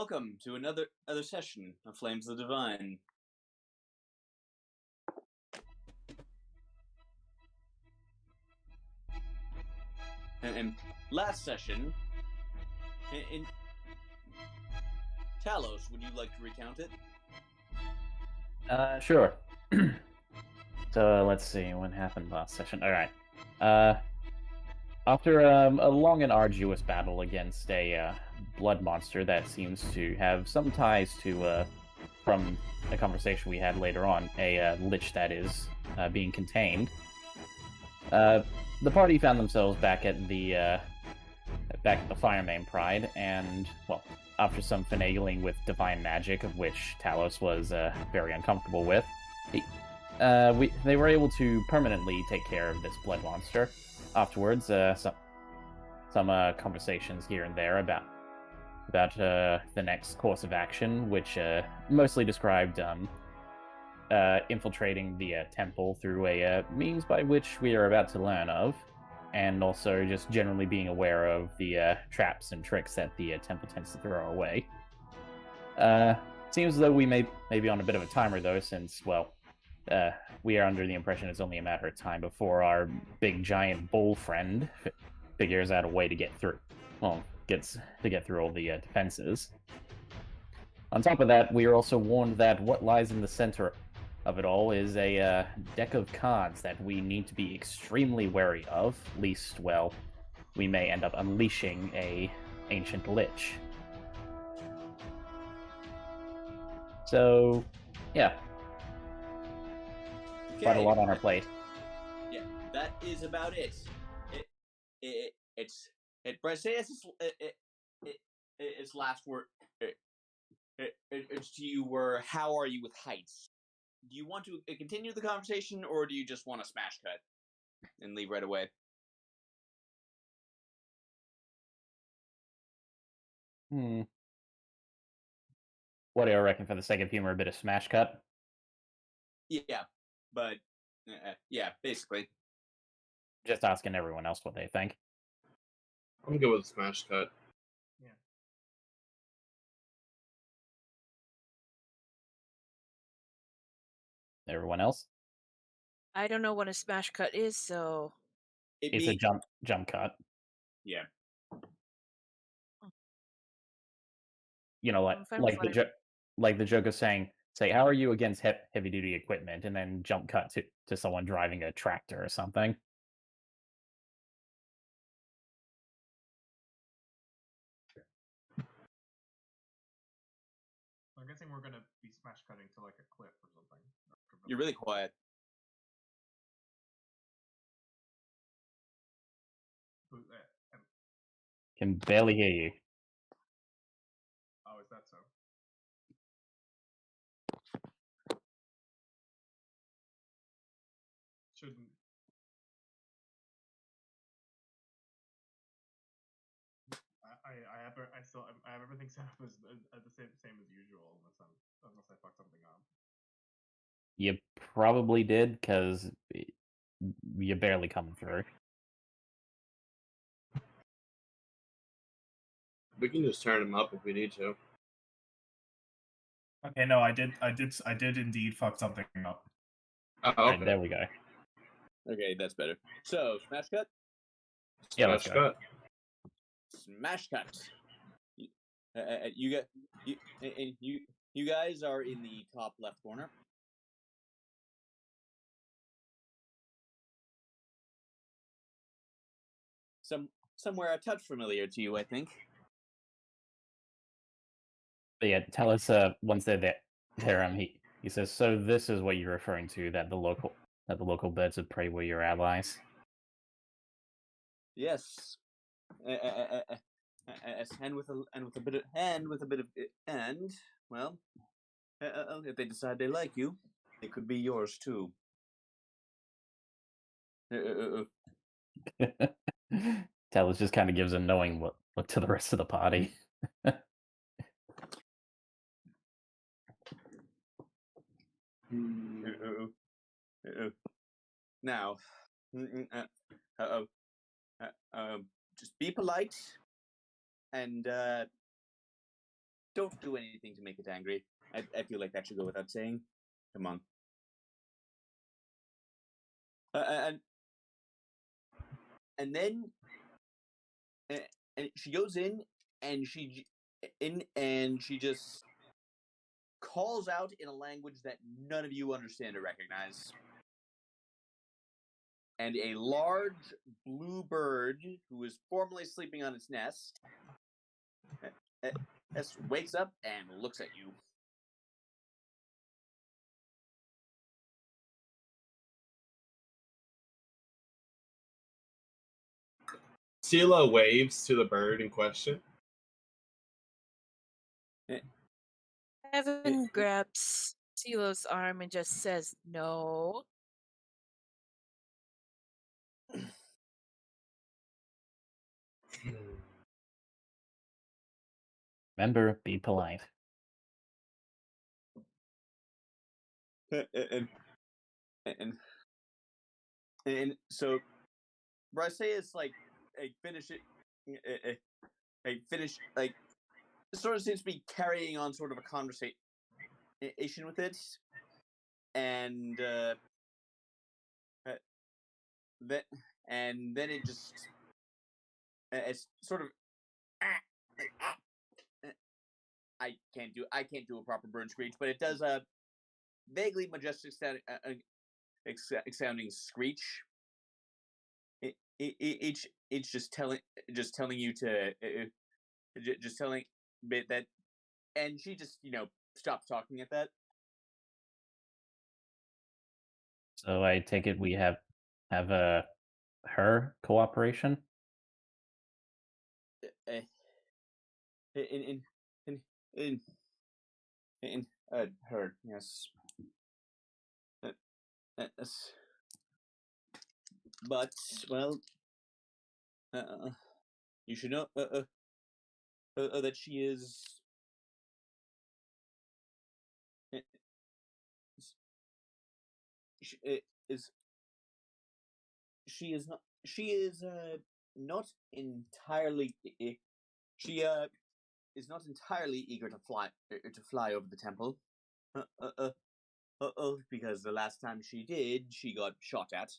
welcome to another session of Flames of the Divine. And last session, in Talos, would you like to recount it? Sure. So let's see what happened last session. All right. After a long and arduous battle against a blood monster that seems to have some ties to, from a conversation we had later on, a lich that is being contained, the party found themselves back at the Fire Main Pride, and well, after some finagling with divine magic, of which Talos was very uncomfortable with, they were able to permanently take care of this blood monster. Afterwards, some conversations here and there about the next course of action, which mostly described infiltrating the temple through a means by which we are about to learn of, and also just generally being aware of the traps and tricks that the temple tends to throw our way. Seems as though we may be on a bit of a timer, though, since, well, we are under the impression it's only a matter of time before our big giant bull friend figures out a way to get through. Well, gets to get through all the defenses. On top of that, we are also warned that what lies in the center of it all is a deck of cards that we need to be extremely wary of, lest, well, we may end up unleashing a ancient lich. So, yeah. Okay. Quite a lot on our plate. Yeah, that is about it. Briseis' its last word. It's to you were, how are you with heights? Do you want to continue the conversation, or do you just want to smash cut and leave right away? What do you reckon, for the sake of humor, a bit of smash cut? Yeah, but yeah, basically. Just asking everyone else what they think. I'm good with smash cut. Yeah. Everyone else? I don't know what a smash cut is, so It's a jump cut. Yeah. You know, like the joke of saying, how are you against heavy duty equipment, and then jump cut to someone driving a tractor or something. I'm guessing we're gonna be smash cutting to like a cliff or something. You're really quiet. Can barely hear you. Oh, is that so? Shouldn't. I have everything set up as the same as usual, unless I fucked something up. You probably did, because you're barely coming through. We can just turn them up if we need to. Okay, no, I did indeed fuck something up. Oh, okay. Right, there we go. Okay, that's better. So, smash cut? Yeah, let's Smash go. cut. Smash cut. You guys are in the top left corner. Somewhere a touch familiar to you, I think. But yeah, tell us once they're there. He says, so this is what you're referring to, that the local birds of prey were your allies. Yes. And with a bit of well, if they decide they like you, it could be yours too. Talos just kind of gives a knowing look to the rest of the party. Now, just be polite and don't do anything to make it angry. I feel like that should go without saying. Come on. And then and she goes in and she just calls out in a language that none of you understand or recognize. And a large blue bird who is formerly sleeping on its nest wakes up and looks at you. Sela waves to the bird in question. Evan grabs Silo's arm and just says no. Remember, be polite. And so Bryce is like finish like sort of seems to be carrying on sort of a conversation with it, and then it just it's sort of I can't do a proper bird screech, but it does a vaguely majestic sounding screech. It's just telling you to just telling bit that, and she just stops talking at that. So I take it we have her cooperation. In her, yes. But well, you should know that she is. She is not. She is not entirely. She is not entirely eager to fly over the temple. Because the last time she did, she got shot at.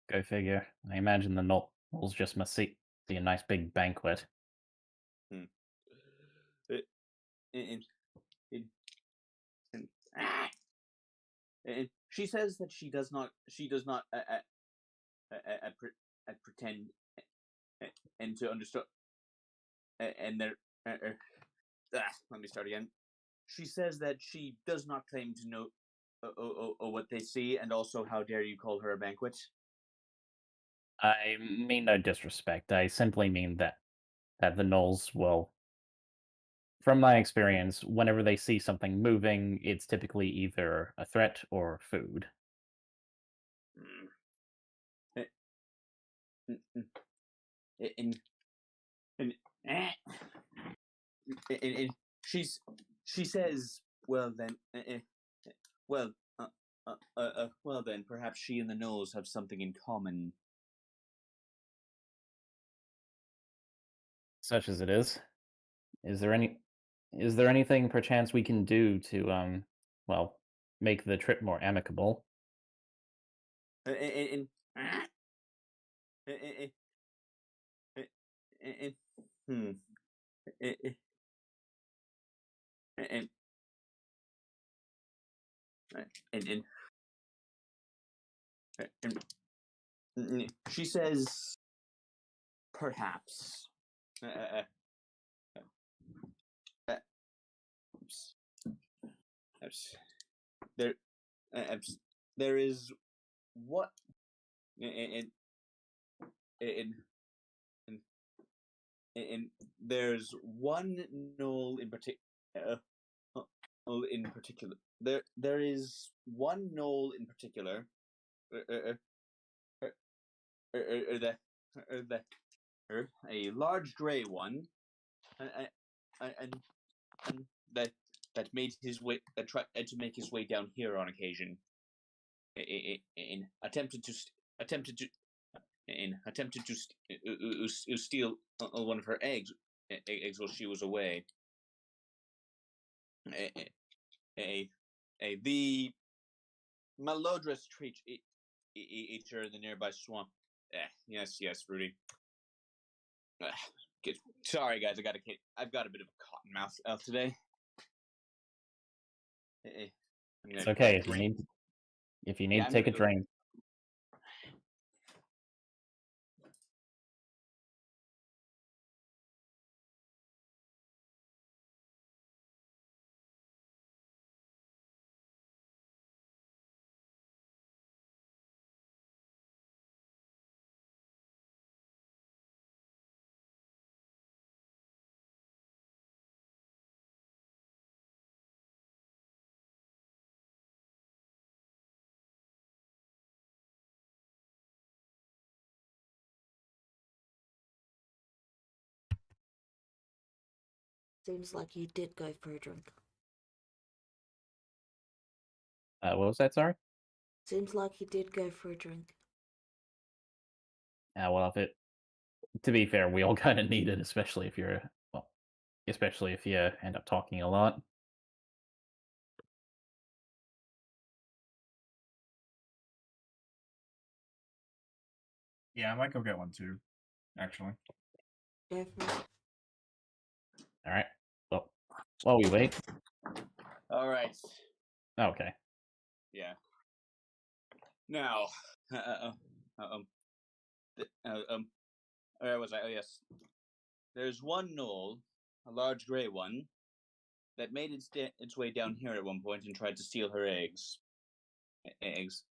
Go figure. I imagine the Knowles just must see a nice big banquet. And she says that she does not pretend and to understand. And there, let me start again. She says that she does not claim to know what they see, and also, how dare you call her a banquet? I mean no disrespect. I simply mean that the Knowles will, from my experience, whenever they see something moving, it's typically either a threat or food. And she says, well then, well then, perhaps she and the Knowles have something in common. Such as it is. Is there anything perchance we can do to well, make the trip more amicable? And she says, perhaps. There, there is what, and there's one knoll in particular. There is one knoll in particular. A large gray one, and that made his way that tried to make his way down here on occasion. In attempted to and attempted to steal one of her eggs while she was away. The malodorous creature in the nearby swamp. Yes, Rudy. Sorry, guys, I've got a bit of a cotton mouth today. It's okay. If you need to take a drink. Seems like you did go for a drink. What was that, sorry? Seems like you did go for a drink. Well, to be fair, we all kind of need it, especially if especially if you end up talking a lot. Yeah, I might go get one too, actually. Go for it. All right. Well, while we wait. All right. Okay. Yeah. Now, where was I? Oh, yes. There's one knoll, a large gray one, that made its way down here at one point and tried to steal her eggs. Eggs.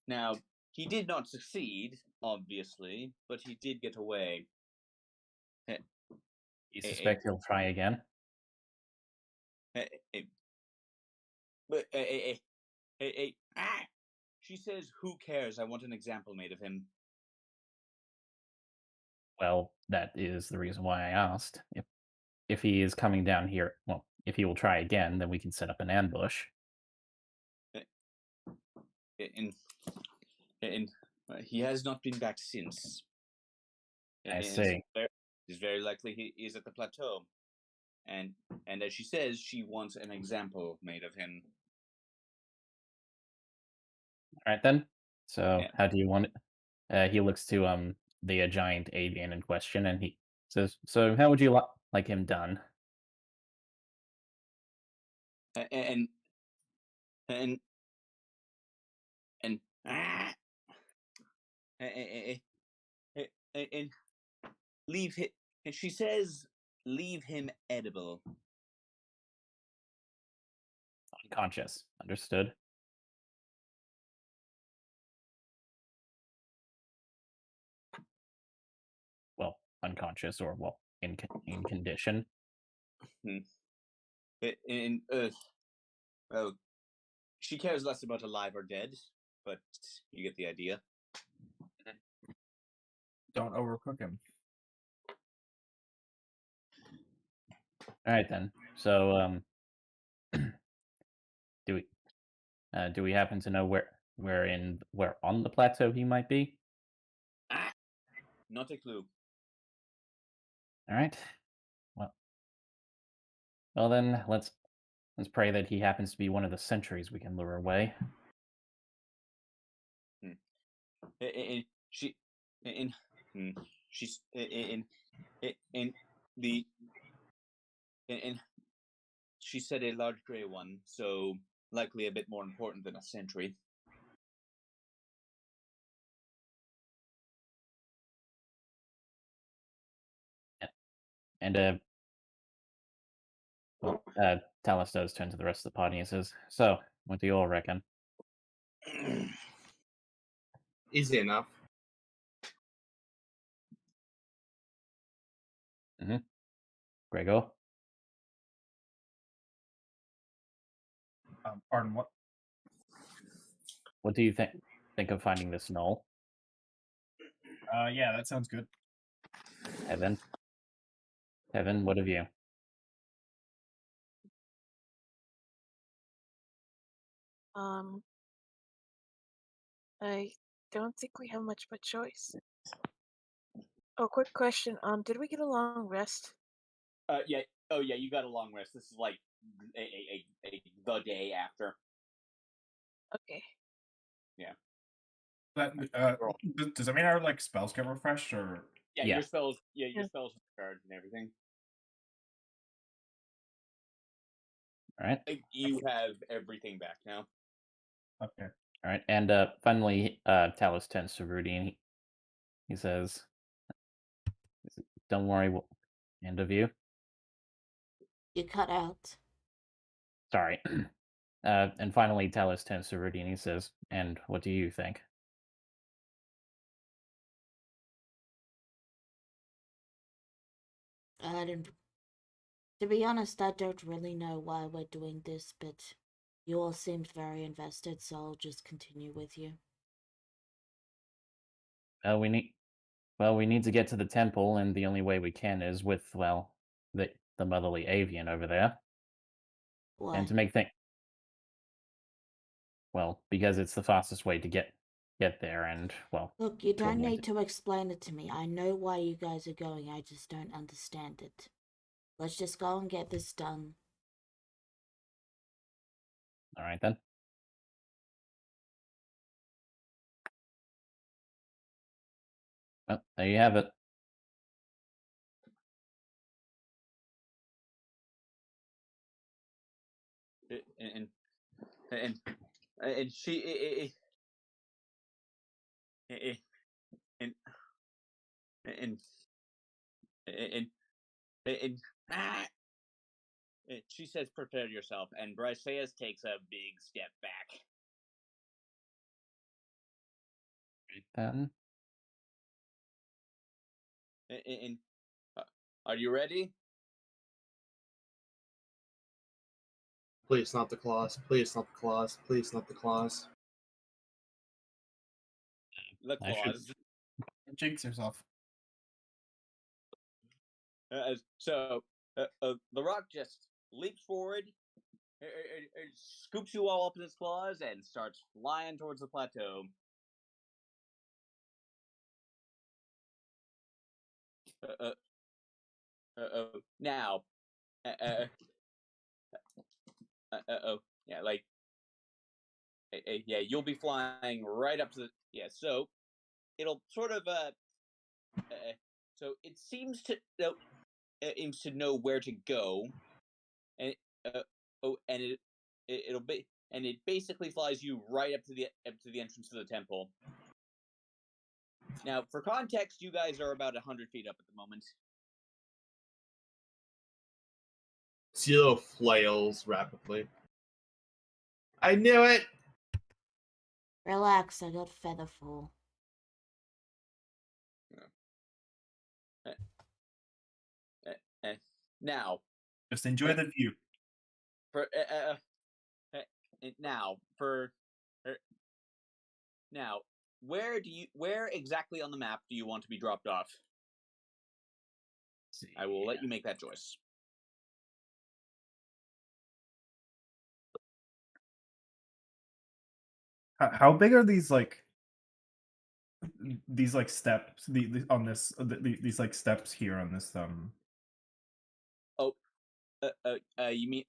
Now, he did not succeed, obviously, but he did get away. You suspect he'll try again? She says, "Who cares? I want an example made of him." Well, that is the reason why I asked. If he is coming down here, well, if he will try again, then we can set up an ambush. And he has not been back since. I see. It's very likely he is at the plateau. And as she says, she wants an example made of him. All right then. So Yeah. how do you want it? He looks to the giant avian in question, and he says, "So how would you like him done?" And and leave him. And she says, "Leave him edible." Unconscious. Understood. Well, unconscious or in condition. And well, she cares less about alive or dead, but you get the idea. Don't overcook him. All right then. So do we happen to know where on the plateau he might be? Not a clue. All right. Well then, let's pray that he happens to be one of the sentries we can lure away. And she and she's in the and she said a large gray one, so likely a bit more important than a sentry. And Talus does turn to the rest of the party and says, "So, what do you all reckon?" Easy enough. Gregor, Pardon, what? what do you think of finding this knoll? Yeah, that sounds good. Heaven, what have you? I don't think we have much of a choice. Oh, quick question. Did we get a long rest? Yeah. Oh, yeah. You got a long rest. This is like the day after. Okay. But does that mean our like spells get refreshed or? Yeah, Yeah. your spells. Yeah, your Yeah. spells are charged and everything. All right. You have everything back now. Okay. All right. And finally, Talus turns to Rudy and he says, "Don't worry, end of you." You cut out. Sorry. And finally, Talus turns to Rudy and he says, "And what do you think?" I don't. To be honest, I don't really know why we're doing this, but you all seemed very invested, so I'll just continue with you. Well, we need to get to the temple, and the only way we can is with the motherly avian over there, Why? and to make things because it's the fastest way to get there, and Look, you to don't avoid need to explain it to me. I know why you guys are going, I just don't understand it. Let's just go and get this done. All right then. Well, there you have it. And she and and and and she says, "Prepare yourself." And Briseus takes a big step back. Then And are you ready? Please, not the claws. Please, not the claws. Please, not the claws. The I should- claws. Jinx yourself. So the rock just leaps forward, scoops you all up in its claws, and starts flying towards the plateau. Now, yeah, like, yeah, you'll be flying right up to the, yeah. So it'll sort of so it seems to know where to go, and it'll be, and it basically flies you right up to the entrance to the temple. Now, for context, you guys are about 100 feet up at the moment. Zero flails rapidly. I knew it! Relax, I got featherfall. Now, Just enjoy the view. for now for now, where exactly on the map do you want to be dropped off? I will let you make that choice. How big are these like steps? On this these like steps here on this You mean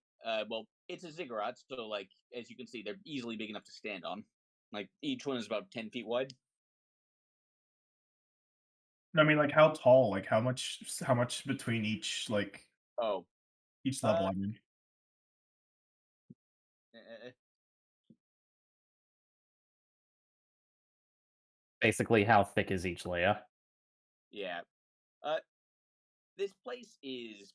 well, it's a ziggurat, so like as you can see, they're easily big enough to stand on. Like each one is about 10 feet wide. I mean, like how tall? Like how much between each Oh, each level? I mean, basically, how thick is each layer? yeah. This place is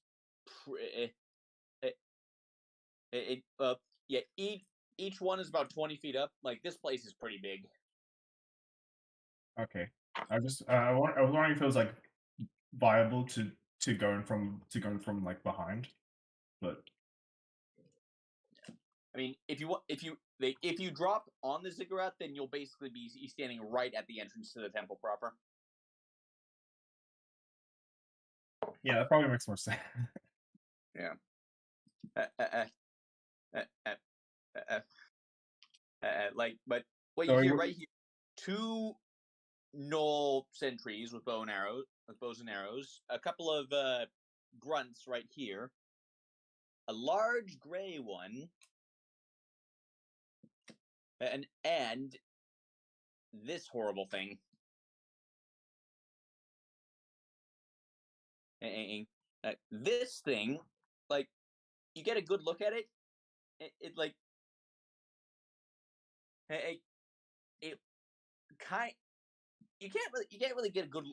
yeah. Each one is about 20 feet up. Like this place is pretty big. okay. I was wondering if it was like viable to going from like behind, but I mean, if you drop on the ziggurat, then you'll basically be standing right at the entrance to the temple proper. yeah, that probably makes more sense. Yeah. Like, but what So you are hear you- right here, 2 Knoll sentries with bows and arrows, a couple of grunts right here, a large gray one, and this horrible thing. This thing, like, you get a good look at it. It like, it kind. You can't really get a good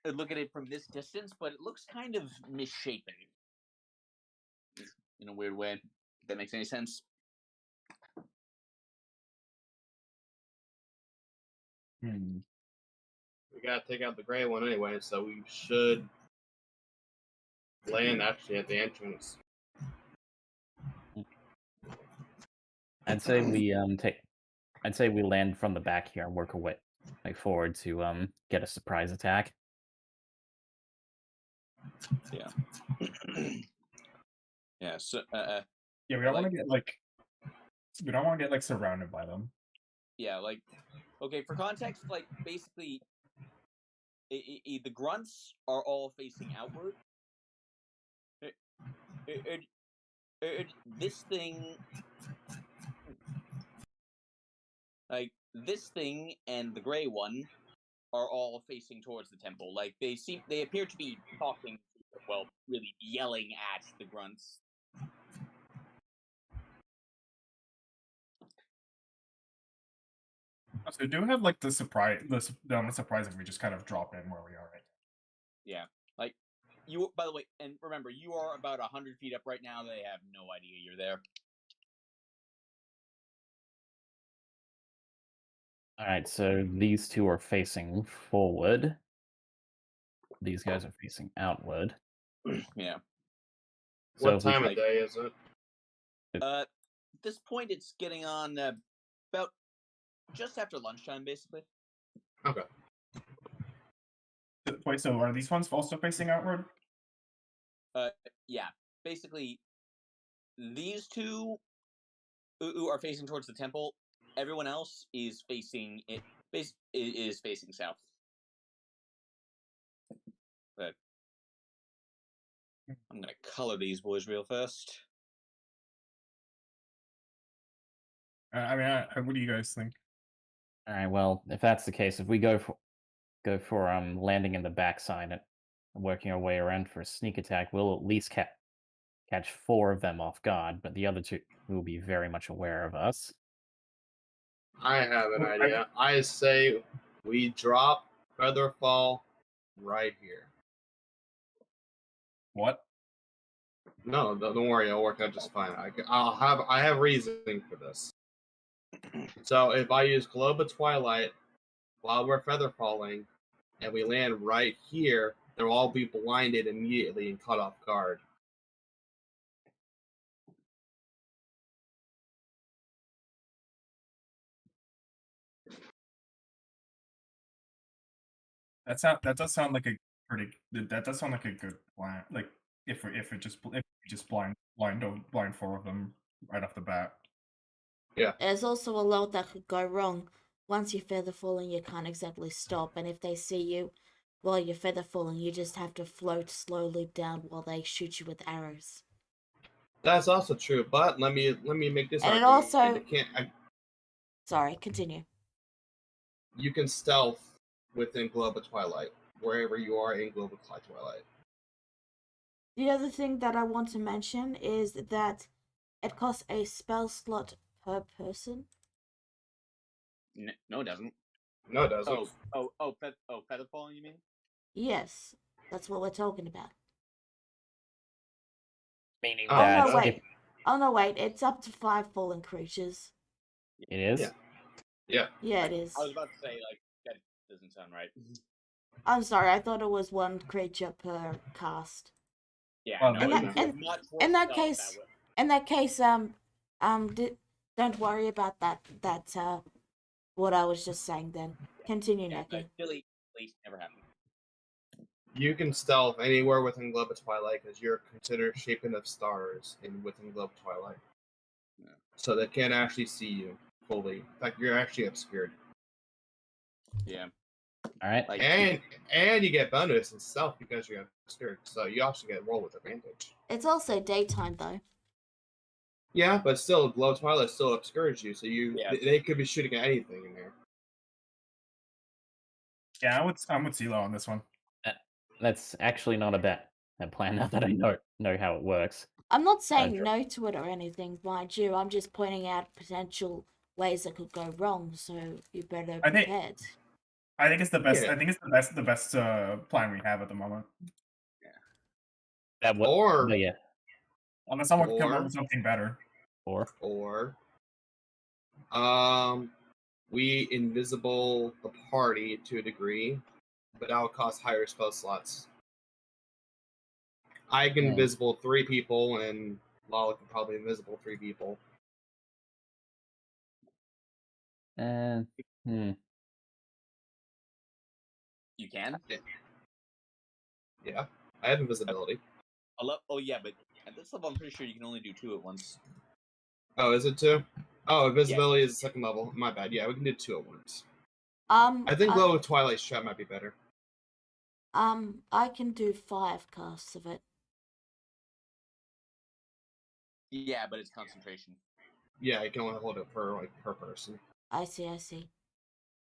look at it from this distance, but it looks kind of misshapen in a weird way. If that makes any sense. We gotta take out the gray one anyway, so we should land actually at the entrance. I'd say we I'd say we land from the back here and work our way forward to get a surprise attack. Yeah. Yeah. So. Yeah, we don't want to get we don't want to get surrounded by them. Yeah. Okay. For context, basically, the grunts are all facing outward. This thing, this thing and the gray one are all facing towards the temple. They appear to be talking, really yelling at the grunts. So do we have the surprise if we just kind of drop in where we are right now? Yeah. You, by the way, and remember, you are about 100 feet up right now. They have no idea you're there. Alright, so these two are facing forward. These guys are facing outward. Yeah. So What time of day is it? At this point, it's getting on about just after lunchtime, basically. Okay. Wait, so are these ones also facing outward? Yeah. Basically, these two who are facing towards the temple. Everyone else is facing it. Is facing south. But I'm gonna color these boys real fast. What do you guys think? all right, well, if that's the case, if we go for landing in the backside and working our way around for a sneak attack, we'll at least catch 4 of them off guard, but the other 2 will be very much aware of us. I have an idea. I say we drop Featherfall right here. What? No, don't worry. It'll work out just fine. I have reasoning for this. So if I use Globe of Twilight while we're feather falling, and we land right here, they'll all be blinded immediately and caught off guard. That does sound like a good plan. If we just blind 4 of them right off the bat. Yeah. There's also a lot that could go wrong. Once you're feather falling, you can't exactly stop, and if they see you while you're feather falling, you just have to float slowly down while they shoot you with arrows. That's also true, but let me make this And it argument. also- Sorry, continue. You can stealth within Globe of Twilight, wherever you are in Globe of Twilight. The other thing that I want to mention is that it costs a spell slot per person. No, it doesn't. No, it doesn't. Feather falling, you mean? Yes, that's what we're talking about. Meaning Oh, that no, wait. if Oh, no, wait. It's up to 5 fallen creatures. it is. Yeah. Yeah, it is. I was about to say, that doesn't sound right. I'm sorry, I thought it was 1 creature per cast. Yeah. Well, no, in it's that- much in that worse case- that way. In that case, don't worry about that. That's what I was just saying then. Continue, Yeah, Neki. Billy, please, never happened. You can stealth anywhere within Globe of Twilight because you're considered Shapen of Stars within Globe of Twilight. Yeah. So they can't actually see you fully. In fact, you're actually obscured. Yeah. All right. Like, And you get bonus and stealth because you're obscured, so you also get roll with advantage. It's also daytime though. Yeah, but still, Glow Twilight still obscures you, so Yeah. they could be shooting at anything in there. Yeah, I'm with CeeLo on this one. That's actually not a bad plan now that I know how it works. I'm not saying sure. no to it or anything, mind you. I'm just pointing out potential ways that could go wrong, so you better I think- prepared. I think it's the best. Yeah. I think it's the best plan we have at the moment. That would, Or but yeah, Unless someone can come up Or- with something better. or we invisible the party to a degree, but that will cost higher spell slots. I can invisible 3 people, and Lala can probably invisible 3 people. you can. Yeah, I have invisibility. Oh yeah, but at this level, I'm pretty sure you can only do 2 at once. Oh, is it 2? Oh, invisibility is the second level. My bad. Yeah, we can do 2 at once. I think Glow with Twilight Shot might be better. I can do 5 casts of it. Yeah, but it's concentration. Yeah, you can only hold it per person. I see.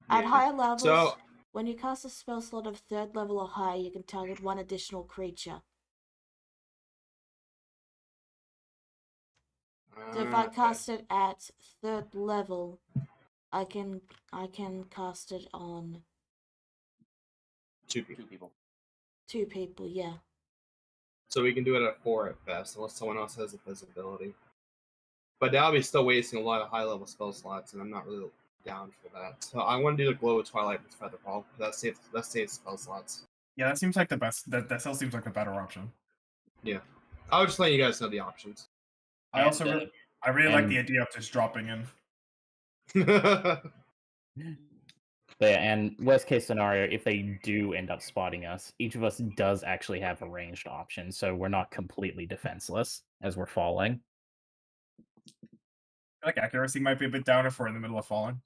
At Yeah. higher levels, So when you cast a spell slot of 3rd level or higher, you can target 1 additional creature. So if I cast it at 3rd level, I can cast it on 2 2 people. people. 2 people. Yeah. So we can do it at 4 at best, unless someone else has invisibility. But that'll be still wasting a lot of high level spell slots, and I'm not really down for that. So I want to do the Glow of Twilight with Featherfall. That saves spell slots. Yeah, that seems like the best. That still seems like the better option. Yeah, I was just letting you guys know the options. I also I really like the and- idea of just dropping in. But yeah, and worst case scenario, if they do end up spotting us, each of us does actually have a ranged option, so we're not completely defenseless as we're falling. I feel like accuracy might be a bit down if we're in the middle of falling.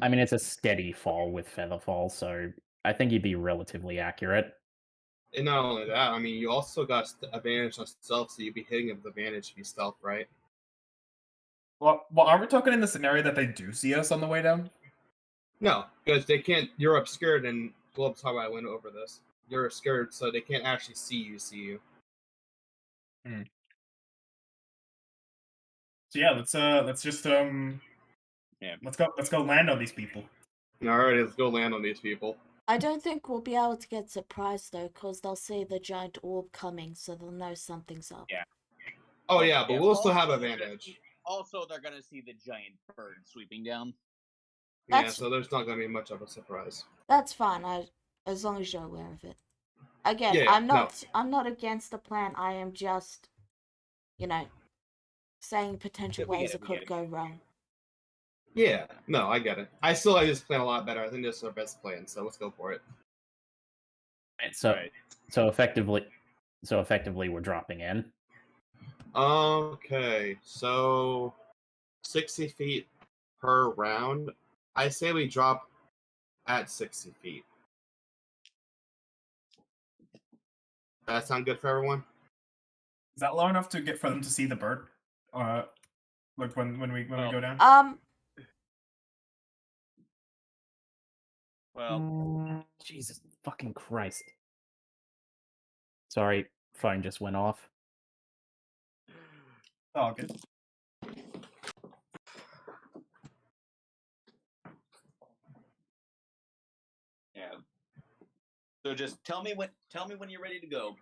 I mean, it's a steady fall with Featherfall, so I think you'd be relatively accurate. And not only that, I mean, you also got advantage on stealth, so you'd be hitting with advantage if you stealth, right? Well, are we talking in the scenario that they do see us on the way down? No, because they can't. You're obscured, and we'll talk about. I went over this. You're obscured, so they can't actually see you. So yeah, let's just let's go land on these people. All right, let's go land on these people. I don't think we'll be able to get surprised though, because they'll see the giant orb coming, so they'll know something's up. Yeah. Oh yeah, but Yeah, we'll still have also, advantage. Also, they're gonna see the giant bird sweeping down. Yeah, That's- so there's not going to be much of a surprise. That's fine. As long as you're aware of it. Again, Yeah, I'm not against the plan. I am just, saying potential Yeah, we get ways it, it we could get it. go wrong. Yeah, no, I get it. I still like this plan a lot better. I think this is our best plan, so let's go for it. Right, so Right. so effectively we're dropping in. Okay, so 60 feet per round. I say we drop at 60 feet. That sound good for everyone? Is that low enough to get for them to see the bird? Like when we go down. Well, Jesus fucking Christ. Sorry, phone just went off. Oh, good. yeah. So just tell me when you're ready to go.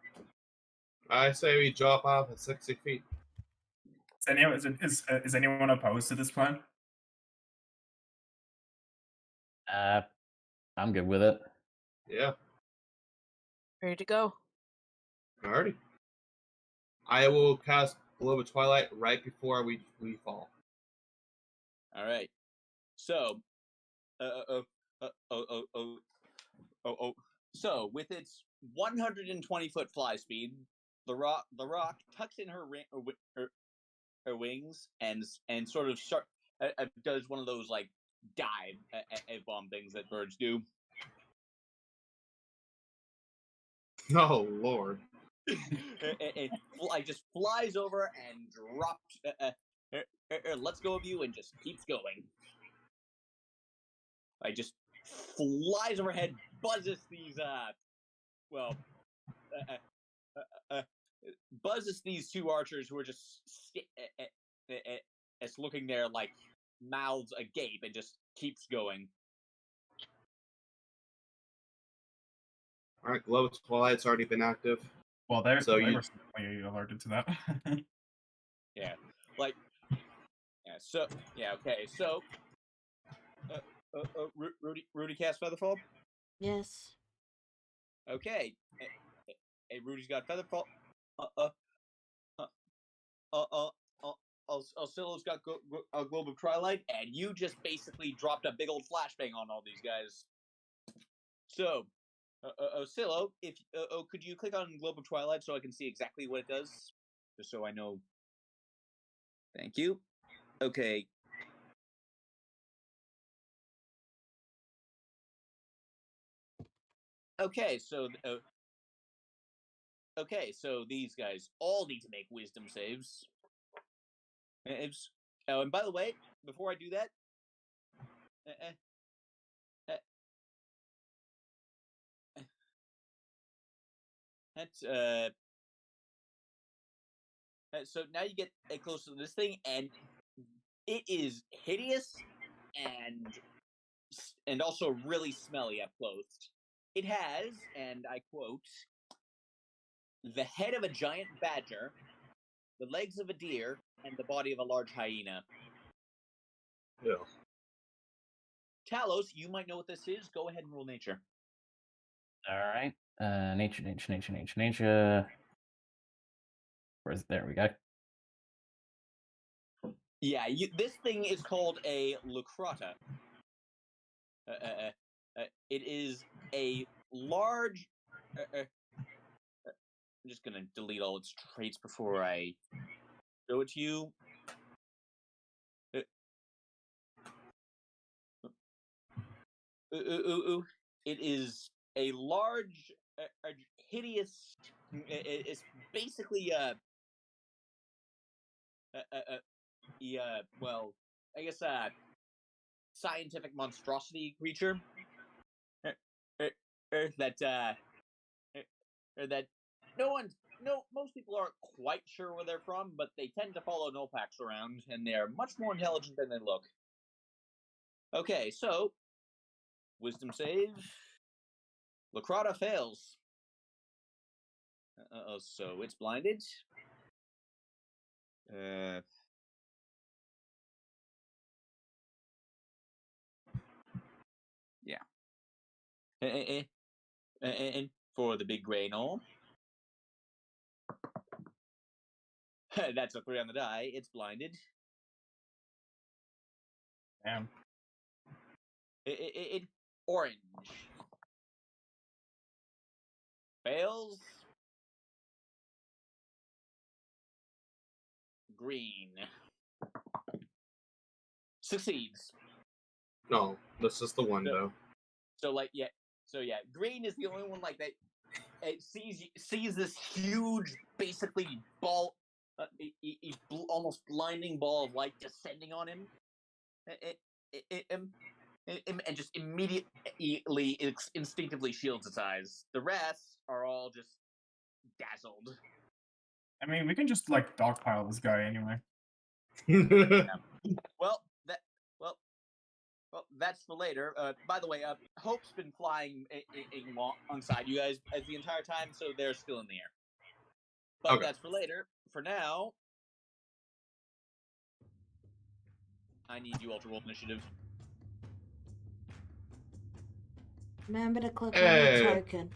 I say we drop off at 60 feet. Is anyone opposed to this plan? I'm good with it. Yeah, Ready to go. alrighty. I will cast Glow of Twilight right before we fall. All right. So, So, with its 120-foot fly speed, the rock tucks in her wings and sort of does one of those like dive at bomb things that birds do. Oh Lord. It just flies over and drops. Lets go of you and just keeps going. Like just flies overhead, buzzes these buzzes these two archers who are just looking there like mouths agape and just keeps going. All right, Glow Twilight's already been active. Well, So they you- were certainly alerted to that. Yeah, like yeah. So yeah, okay. So Rudy cast Featherfall. Yes. Okay, Rudy's got Featherfall. Alcilo's got a Globe of Twilight, and you just basically dropped a big old flashbang on all these guys. So, Alcilo, if could you click on Globe of Twilight so I can see exactly what it does, just so I know. Thank you. Okay. Okay, so these guys all need to make wisdom saves. And by the way, before I do that, so now you get close to this thing, and it is hideous and also really smelly up close. It has, and I quote, the head of a giant badger, the legs of a deer, and the body of a large hyena. Yeah. Talos, you might know what this is. Go ahead and roll nature. All right. Nature. There we go. Yeah, this thing is called a lucrata. It is a large. I'm just gonna delete all its traits before I show it to you. It is a large, hideous. It's basically well, I guess a scientific monstrosity creature that most people aren't quite sure where they're from, but they tend to follow Nolpax around, and they're much more intelligent than they look. Okay, so wisdom save. Lucrata fails. So it's blinded. Yeah. And for the big gray knoll. That's a 3 on the die. It's blinded. Damn. It orange. Fails. Green. Succeeds. No, this is the window. So green is the only one like that. It sees this huge, basically ball, almost blinding ball of light descending on him. And just immediately instinctively shields its eyes. The rest are all just dazzled. I mean, we can just like dogpile this guy anyway. Well, that's for later. By the way, Hope's been flying alongside you guys the entire time, so they're still in the air. But Okay. that's for later. For now, I need you all to roll initiative. Remember to click on Hey. the token.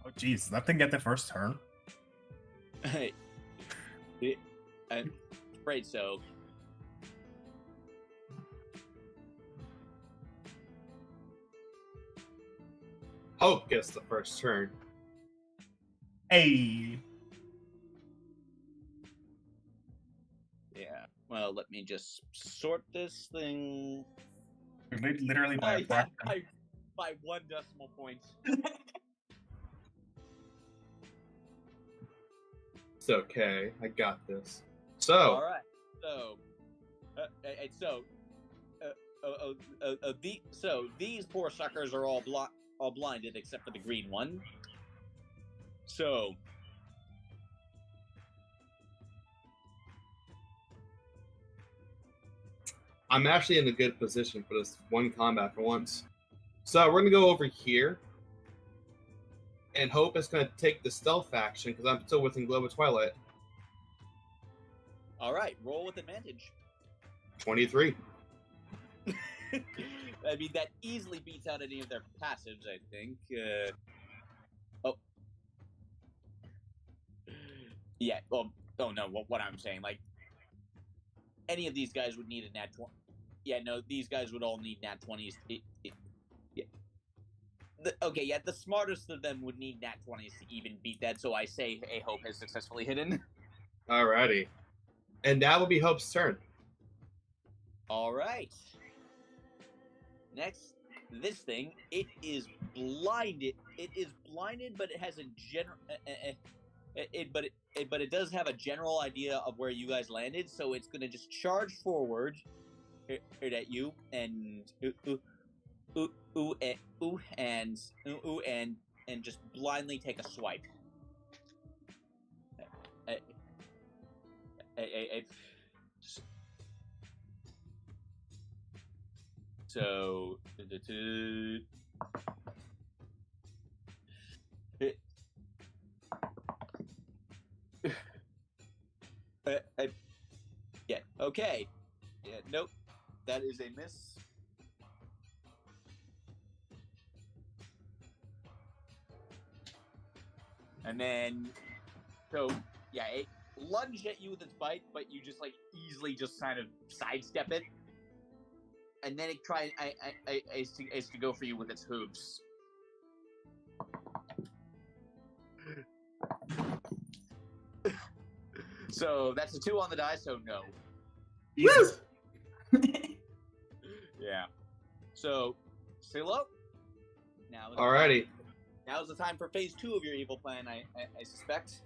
Oh, jeez, that thing get the first turn. I'm afraid so. Hope gets the first turn. Hey. Yeah. Well, let me just sort this thing. Literally by Oh a yeah, fraction. by 1 decimal point. It's okay. I got this. So, All right. So, these poor suckers are all blinded except for the green one. So, I'm actually in a good position for this one combat for once. So we're gonna go over here, and Hope is gonna take the stealth action because I'm still within Globe of Twilight. all right, roll with advantage. 23. I mean, that easily beats out any of their passives, I think. Yeah, well, oh no, what I'm saying, like, any of these guys would need a nat 20. Yeah, no, these guys would all need nat 20s. Yeah. Okay, yeah, the smartest of them would need nat 20s to even beat that, so I say a Hope has successfully hidden. Alrighty. And that will be Hope's turn. All right. Next, this thing, it is blinded. It is blinded, but it has a general. But it does have a general idea of where you guys landed, so it's gonna just charge forward at you and and just blindly take a swipe. So yeah, okay. Yeah, nope. That is a miss. And then, so, yeah, it lunged at you with its bite, but you just, like, easily just kind of sidestep it. And then it tries to go for you with its hooves. So, that's a 2 on the die, so no. Jesus. Yeah. So, Silo, Alrighty. Now's the time for phase 2 of your evil plan, I suspect.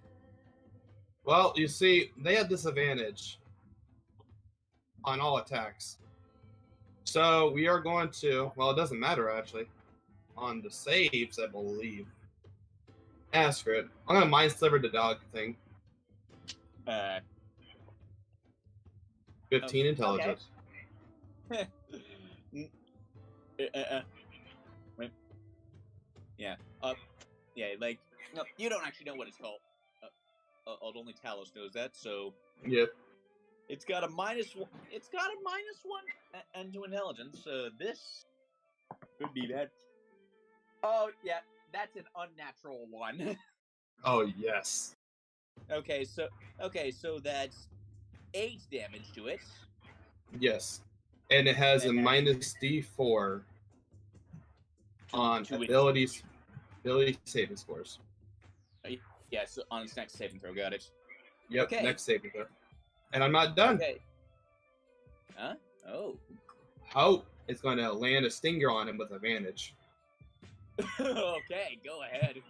Well, you see, they have disadvantage on all attacks. So we are going to, well, it doesn't matter actually. On the saves, I believe. Ask for it. I'm gonna mind sliver the dog thing. 15 intelligence. Okay. Yeah. Yeah, like, no, you don't actually know what it's called. Only Talos knows that, so Yep. it's got a -1. It's got a -1 and to intelligence. This could be that. Oh yeah, that's an unnatural 1. Oh yes. Okay, so that's 8 damage to it. Yes. And it has a And minus D4 on to its- ability saving scores. Yeah, so on its next saving throw, got it. Yep, Okay. next saving throw. And I'm not done. Okay. Huh? Oh. Hope is going to land a stinger on him with advantage. Okay, go ahead.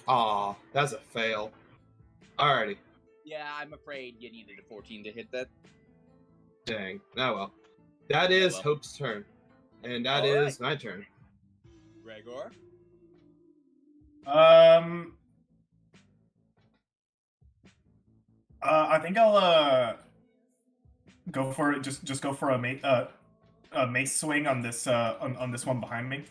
Aw, that's a fail. Alrighty. Yeah, I'm afraid you needed a 14 to hit that. Dang. Oh well. That is well. Hope's turn. And that All is my turn. Gregor? I think I'll go for it. Just go for a mace swing on this on this one behind me.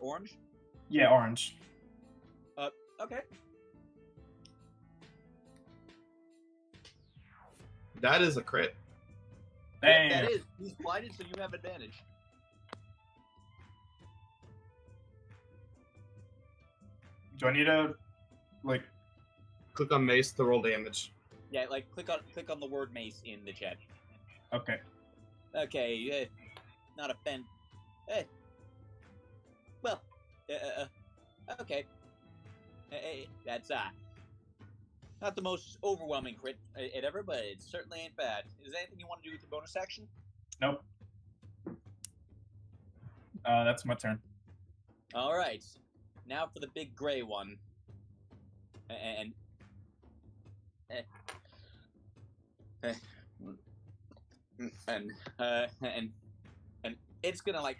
Orange? Yeah, orange. Okay. That is a crit. Damn. That is. He's blinded, so you have advantage. Do I need to like? Click on mace to roll damage. Yeah, like click on the word mace in the chat. Okay. Okay, not a fen. Well, okay. That's not the most overwhelming crit ever, but it certainly ain't bad. Is there anything you want to do with your bonus action? Nope. That's my turn. All right. Now for the big gray one. And it's gonna like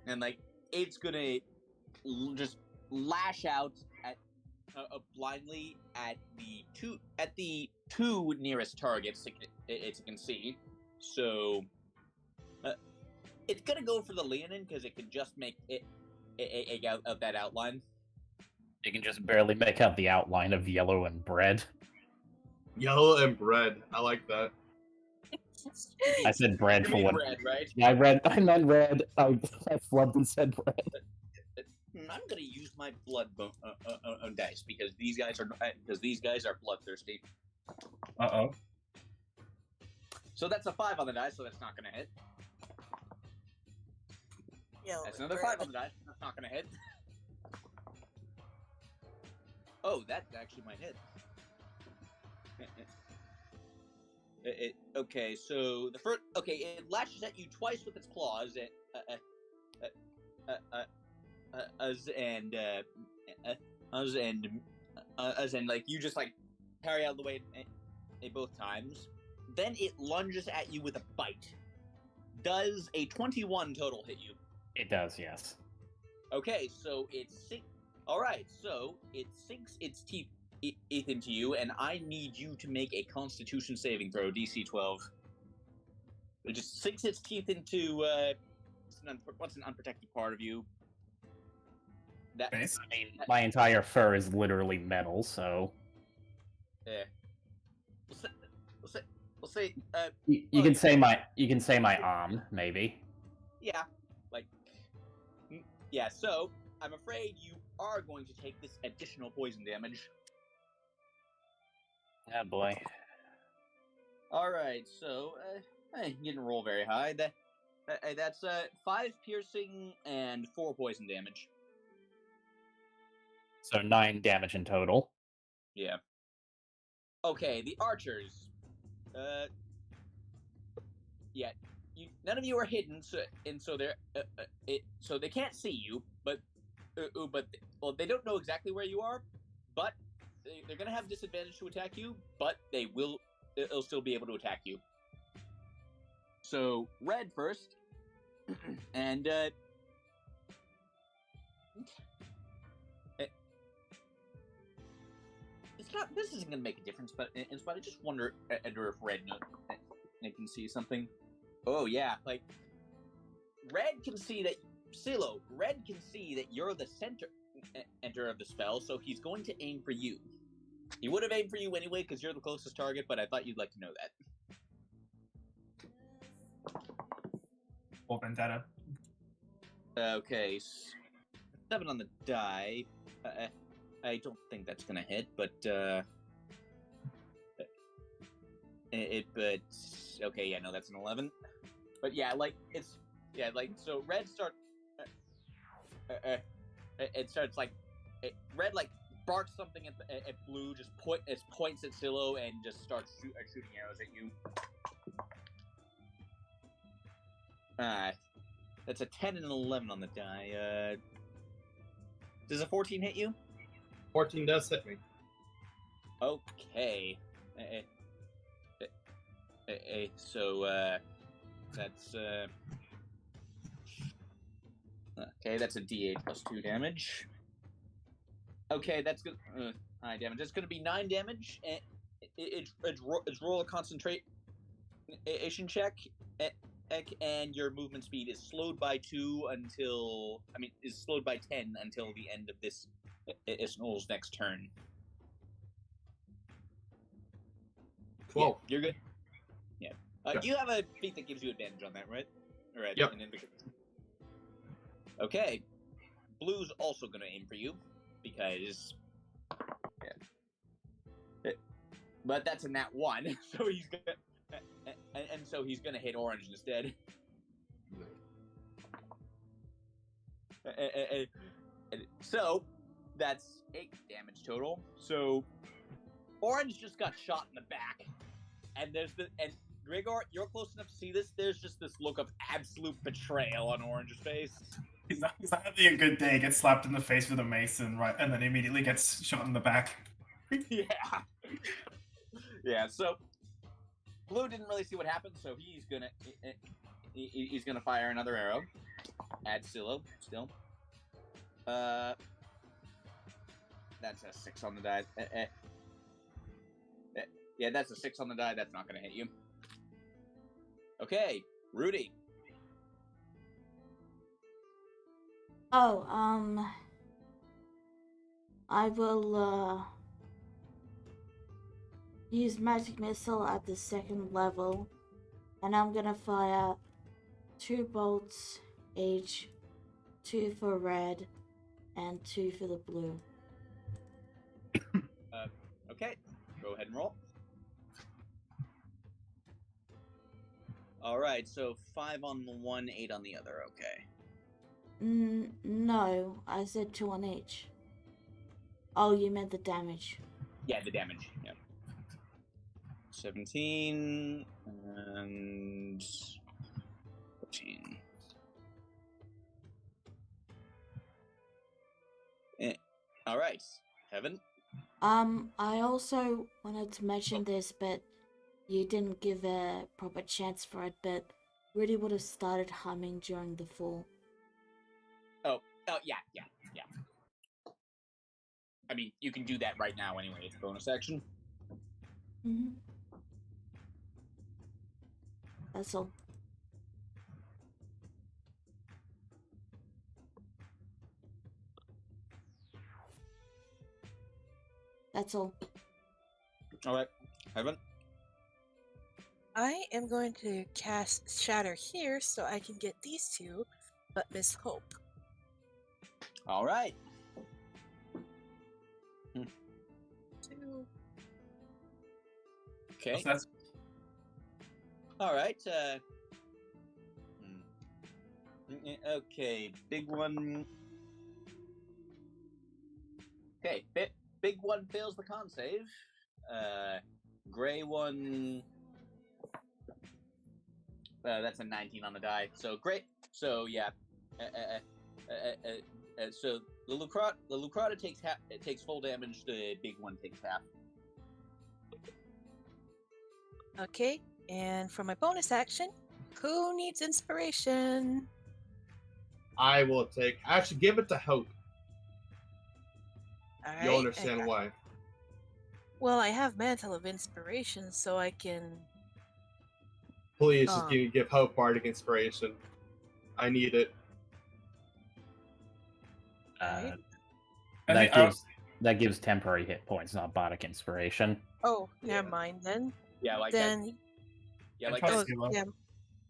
and it's gonna just lash out at blindly at the two nearest targets it can see. So it's gonna go for the Leonin because it can just make it out of that outline. You can just barely make out the outline of yellow and bread. Yellow and bread. I like that. I said bread You for mean what? red, right? I meant red. I flubbed and said bread. I'm gonna use my blood dice because these guys are bloodthirsty. Uh-oh. So that's a 5 on the dice, so that's not gonna hit. Yellow That's and another bread. 5 on the dice. That's not gonna hit. Oh, that actually might hit. Okay, so the first. Okay, it lashes at you twice with its claws. Like you just like parry out of the way both times. Then it lunges at you with a bite. Does a 21 total hit you? It does, yes. Okay, so all right, so it sinks its teeth into you, and I need you to make a Constitution saving throw, DC 12. It just sinks its teeth into what's an unprotected part of you? That Base? I mean, my entire fur is literally metal, so yeah. We'll say you can say my arm, maybe. yeah, like yeah. So I'm afraid you are going to take this additional poison damage. Oh boy. All right, so you didn't roll very high. That's 5 piercing and 4 poison damage. So 9 damage in total. Yeah. Okay, the archers. Yeah, none of you are hidden, so they're so they can't see you, but they don't know exactly where you are, but they're gonna have disadvantage to attack you, but they'll still be able to attack you. So red first, and this isn't gonna make a difference, but I just wonder if red can see something. Oh yeah, like red can see that Red can see that you're the center of the spell, so he's going to aim for you. He would have aimed for you anyway because you're the closest target, but I thought you'd like to know that. Or Vendetta. Okay, 7 on the die. I don't think that's gonna hit, but but okay, yeah, no, that's an 11. But yeah, like so red starts. It starts like red like barks something at blue, just points at Silo and just starts shooting arrows at you. That's a 10 and an 11 on the die. Does a 14 hit you? 14 does hit me. Okay. So that's okay. That's a D8 plus 2 damage. Okay, that's good. High damage. That's going to be 9 damage. It's roll a concentration check, and your movement speed is slowed by 10 until the end of this Snoll's next turn. 12. Yeah, you're good. Yeah. Yeah. You have a feat that gives you advantage on that, right? Right. Yep. Okay. Blue's also going to aim for you because But that's a nat 1, so he's gonna, and so he's gonna hit orange instead. So that's 8 damage total. So orange just got shot in the back, and Gregor, you're close enough to see this. There's just this look of absolute betrayal on Orange's face. He's not having a good day. Gets slapped in the face with a mason, right, and then immediately gets shot in the back. Yeah. Yeah. So Blue didn't really see what happened, so he's gonna fire another arrow at Silo. Still. That's a 6 on the die. Yeah, that's a 6 on the die. That's not gonna hit you. Okay, Rudy. Oh, I will, use magic missile at the 2nd level, and I'm gonna fire 2 bolts each, 2 for red, and 2 for the blue. Okay, go ahead and roll. All right, so 5 on the one, 8 on the other. Okay. No, I said 2 on each. Oh, you meant the damage. Yeah, the damage. Yeah. 17 and 14. All right, Heaven. I also wanted to mention this, but you didn't give a proper chance for it, but Rudy would have started humming during the fall. Oh, yeah. I mean, you can do that right now anyway. It's a bonus action. Mm-hmm. That's all. That's all. All right, Heaven. I am going to cast Shatter here so I can get these two, but miss Hope. All right. 2. Okay. So that's All right. Okay, big one. Okay, big one fails the con save. Gray one. That's a 19 on the die. So great. So yeah. So the Lucrata takes half. It takes full damage. The big one takes half. Okay, and for my bonus action, who needs inspiration? I will take. Actually, give it to Hope. All right. You'll understand why. Well, I have Mantle of Inspiration, so I can. Please just give Hope Bardic Inspiration. I need it. Right. That gives temporary hit points, not bardic inspiration. Oh, never mind then. Yeah, like then. that. Yeah, like Plus that. zero. Yeah,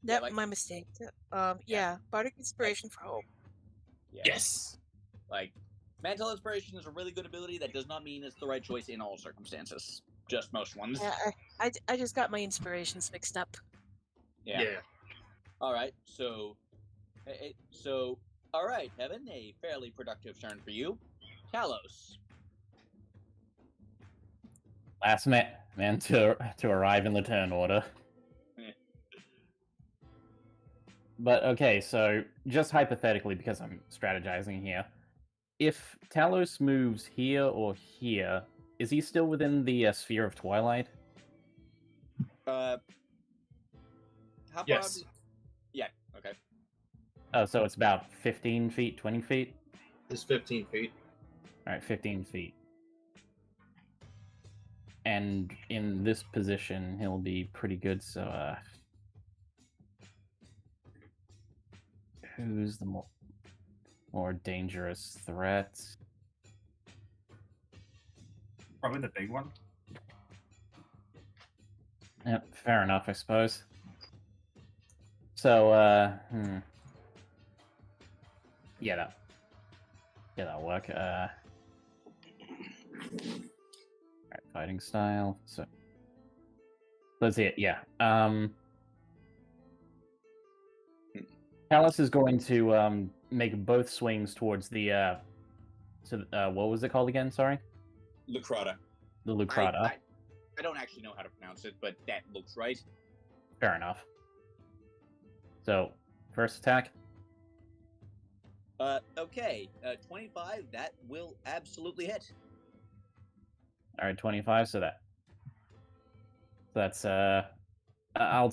Yeah, like- my mistake. Yeah, Bardic Inspiration for Hope. Yeah. Yes. Like, Mantle Inspiration is a really good ability. That does not mean it's the right choice in all circumstances. Just most ones. Yeah, I just got my inspirations mixed up. Yeah. All right. So, all right, Heaven, a fairly productive turn for you. Talos. Last man to arrive in the turn order. But okay, so just hypothetically, because I'm strategizing here, if Talos moves here or here, is he still within the sphere of Twilight? How far Yes. out yeah. Okay. Oh, so it's about 15 feet, 20 feet? It's 15 feet. Alright, 15 feet. And in this position, he'll be pretty good, so, who's the more dangerous threat? probably the big one. Yep, fair enough, I suppose. So, yeah, that'll work. Alright, fighting style. So, Let's see it. Yeah. Callus is going to make both swings towards the what was it called again? Sorry. Lucrata. The Lucrata. I don't actually know how to pronounce it, but that looks right. Fair enough. So, first attack. Okay. 25. That will absolutely hit. All right, 25. So that's I'll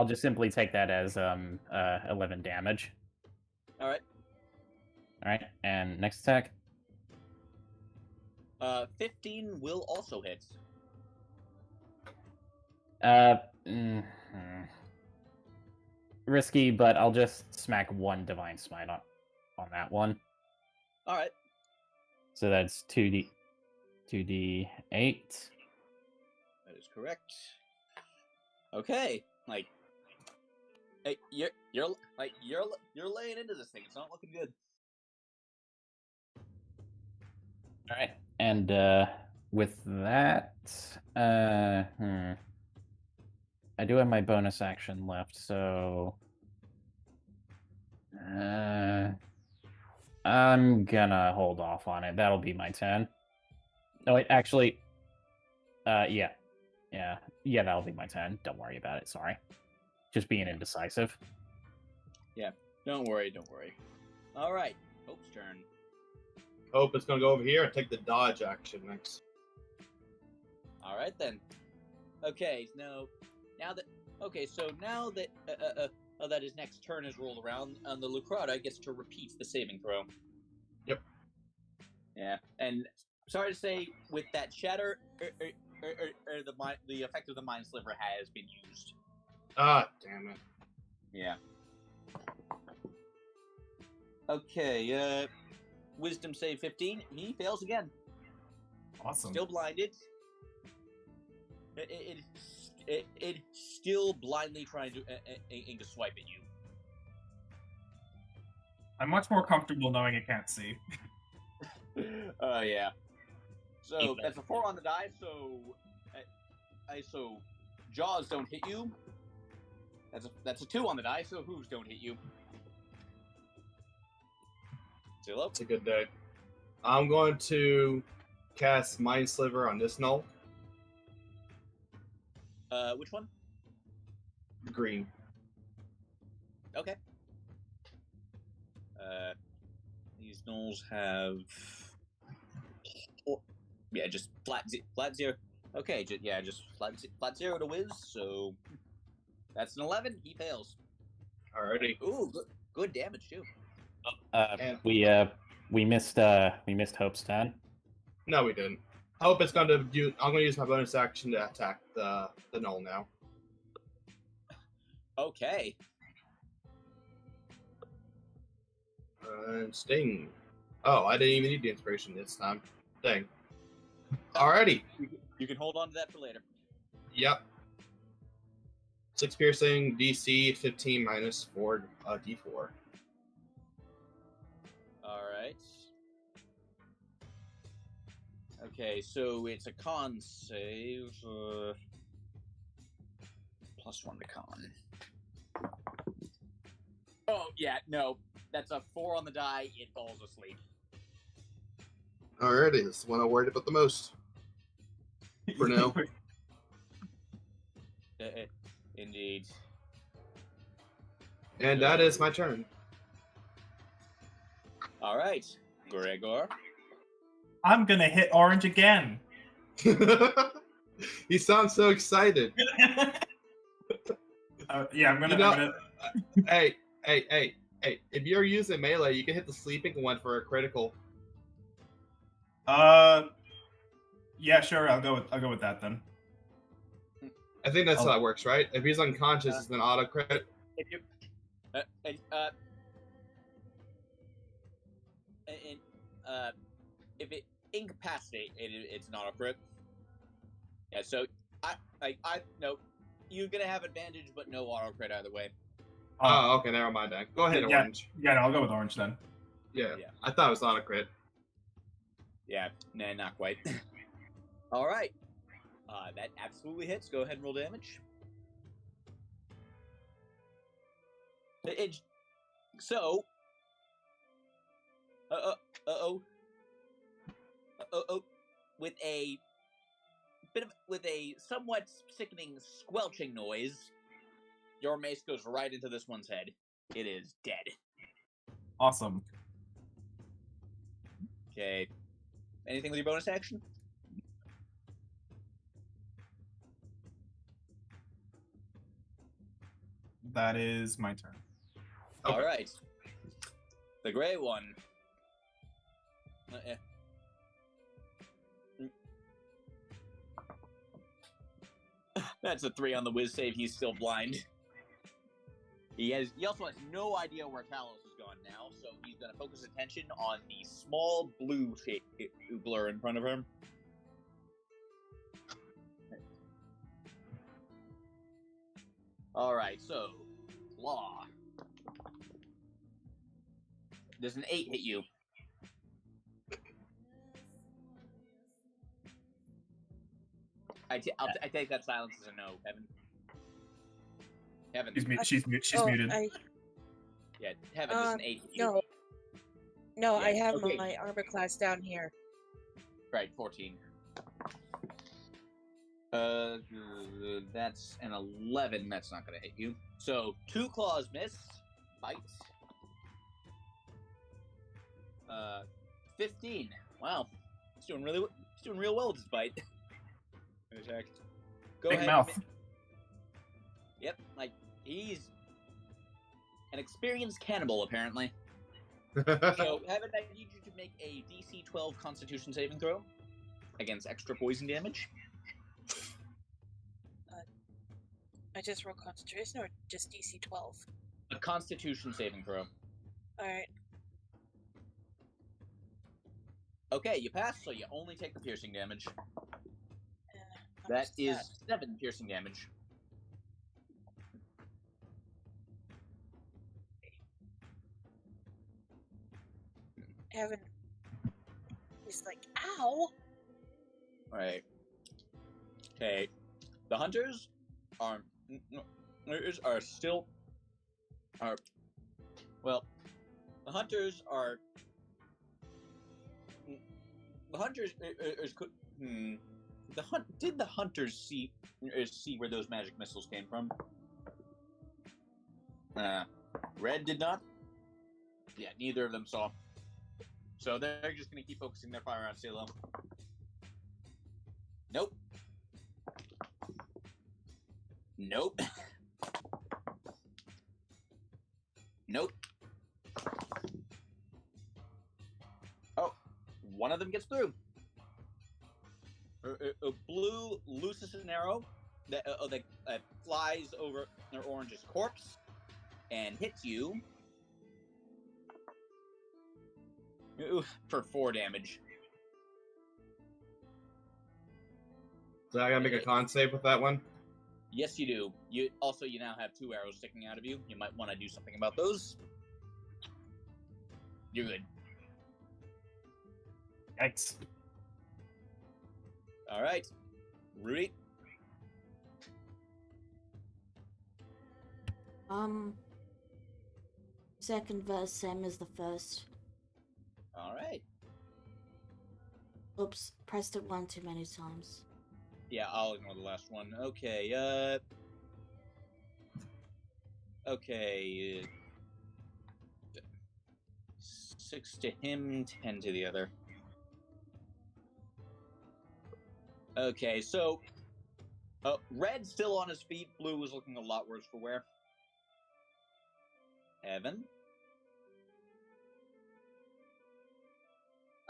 just simply take that as 11 damage. All right. All right, and next attack. 15 will also hit. Risky, but I'll just smack one Divine Smite on that one. All right. So that's 2d8. That is correct. Okay. Like, hey, you're laying into this thing. It's not looking good. All right, and with that, I do have my bonus action left, so I'm gonna hold off on it. That'll be my turn. No, wait, actually, yeah, that'll be my turn. Don't worry about it. Sorry, just being indecisive. Yeah, don't worry. All right, Hope's turn. Hope is going to go over here and take the dodge action next. All right then. Okay, now that that his next turn has rolled around, the Lucrata gets to repeat the saving throw. Yep. Yeah, and sorry to say, with that shatter, the effect of the Mind Sliver has been used. Ah, damn it. Yeah. Okay, Wisdom save 15. He fails again. Awesome. Still blinded. It still blindly trying to aim to swipe at you. I'm much more comfortable knowing it can't see. Yeah. So that's a 4 on the die. So, so jaws don't hit you. That's a 2 on the die. So hooves don't hit you. Zillow? It's a good day. I'm going to cast Mind Sliver on this null. Which one? Green. Okay. These nulls have, just flat zero. Okay, just flat zero to whiz. So that's an 11. He fails. Alrighty. Ooh, good damage too. We missed Hope's turn. No, we didn't. Hope is going to use. I'm going to use my bonus action to attack the null now. Okay. And Sting. Oh, I didn't even need the inspiration this time. Dang. Alrighty. You can hold on to that for later. Yep. 6 piercing, DC 15 minus 4 D4. Alright. Okay, so it's a con save. +1 to con. Oh, yeah, no. That's a 4 on the die. It falls asleep. Alrighty, this is the one I worried about the most. For now. Indeed. And that is my turn. Alright, Gregor. I'm gonna hit orange again. He sounds so excited. Yeah, I'm gonna. Hey. If you're using melee, you can hit the sleeping one for a critical. Yeah, sure. I'll go with that then. I think that's how it works, right? If he's unconscious, it's an auto crit. If you, if it incapacitate, it's an auto crit. Yeah, so I no, you're gonna have advantage, but no auto crit either way. Oh, okay, never mind then. Go ahead, orange. Yeah, no, I'll go with orange then. Yeah. I thought it was auto crit. Yeah, nah, not quite. All right, that absolutely hits. Go ahead and roll damage. So, with a with a somewhat sickening squelching noise, your mace goes right into this one's head. It is dead. Awesome. Okay. Anything with your bonus action? That is my turn. Okay. All right. The gray one. That's a 3 on the whiz save. He's still blind. He also has no idea where Talos has gone now, so he's going to focus attention on the small blue blur in front of him. All right, so Law. Does an 8 hit you? I take that silence as a no, Heaven. Heaven. She's muted. Yeah, Heaven, does an 8 hit you? No, Yeah, I have okay. my armor class down here. Right, 14. That's an 11. That's not going to hit you. So 2 claws miss. Bite. 15. Wow, he's doing real well with his bite. Attack. Go Big ahead. mouth. Yep, like he's an experienced cannibal apparently. So Heaven, I need you to make a DC 12 Constitution saving throw against extra poison damage. I just roll concentration or just DC 12? A Constitution saving throw. Alright. Okay, you pass, so you only take the piercing damage. How That much is 7 piercing damage. Heaven is like, ow! Right. Okay. The hunters are still well. The hunters are Did the hunters see where those magic missiles came from? Red did not. Yeah, neither of them saw. So they're just gonna keep focusing their fire on Silo. Nope. Nope. Nope. Oh, one of them gets through. Blue looses an arrow that flies over their orange's corpse and hits you for 4 damage. So I gotta make a con save with that one. Yes, you do. You now have 2 arrows sticking out of you. You might want to do something about those. You're good. Yikes. All right, Rudy. Second verse, same as the first. All right. Oops, pressed it one too many times. Yeah, I'll ignore the last one. Okay. Okay. 6 to him, 10 to the other. Okay, so Red's still on his feet. Blue is looking a lot worse for wear. Evan?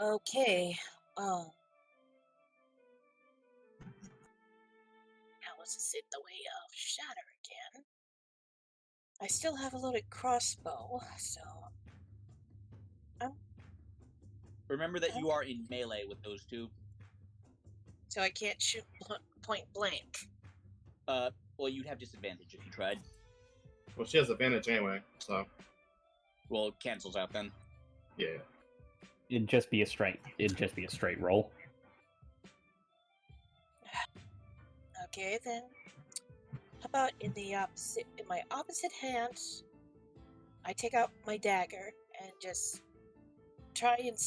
Okay. Alice is in the way of Shatter again. I still have a loaded crossbow, so Remember that you are in melee with those two. so I can't shoot point blank. Well, you'd have disadvantage if you tried. Well, she has advantage anyway, so Well, it cancels out then. yeah. It'd just be a straight roll. Okay then. How about in my opposite hand, I take out my dagger and just try and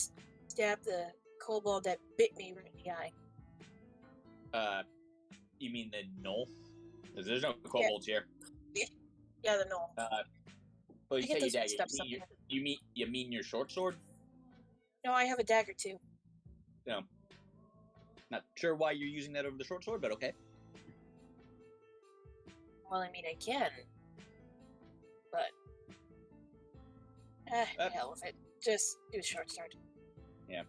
stab the kobold that bit me right in the eye. You mean the gnoll? Because there's no kobolds here. Yeah, the gnoll. Well, you I get say your those mixed dagger. up sometimes. You mean your short sword? No, I have a dagger too. No. Not sure why you're using that over the short sword, but okay. Well, I mean, I can. But. Hell with it. Just do a short sword. Yeah.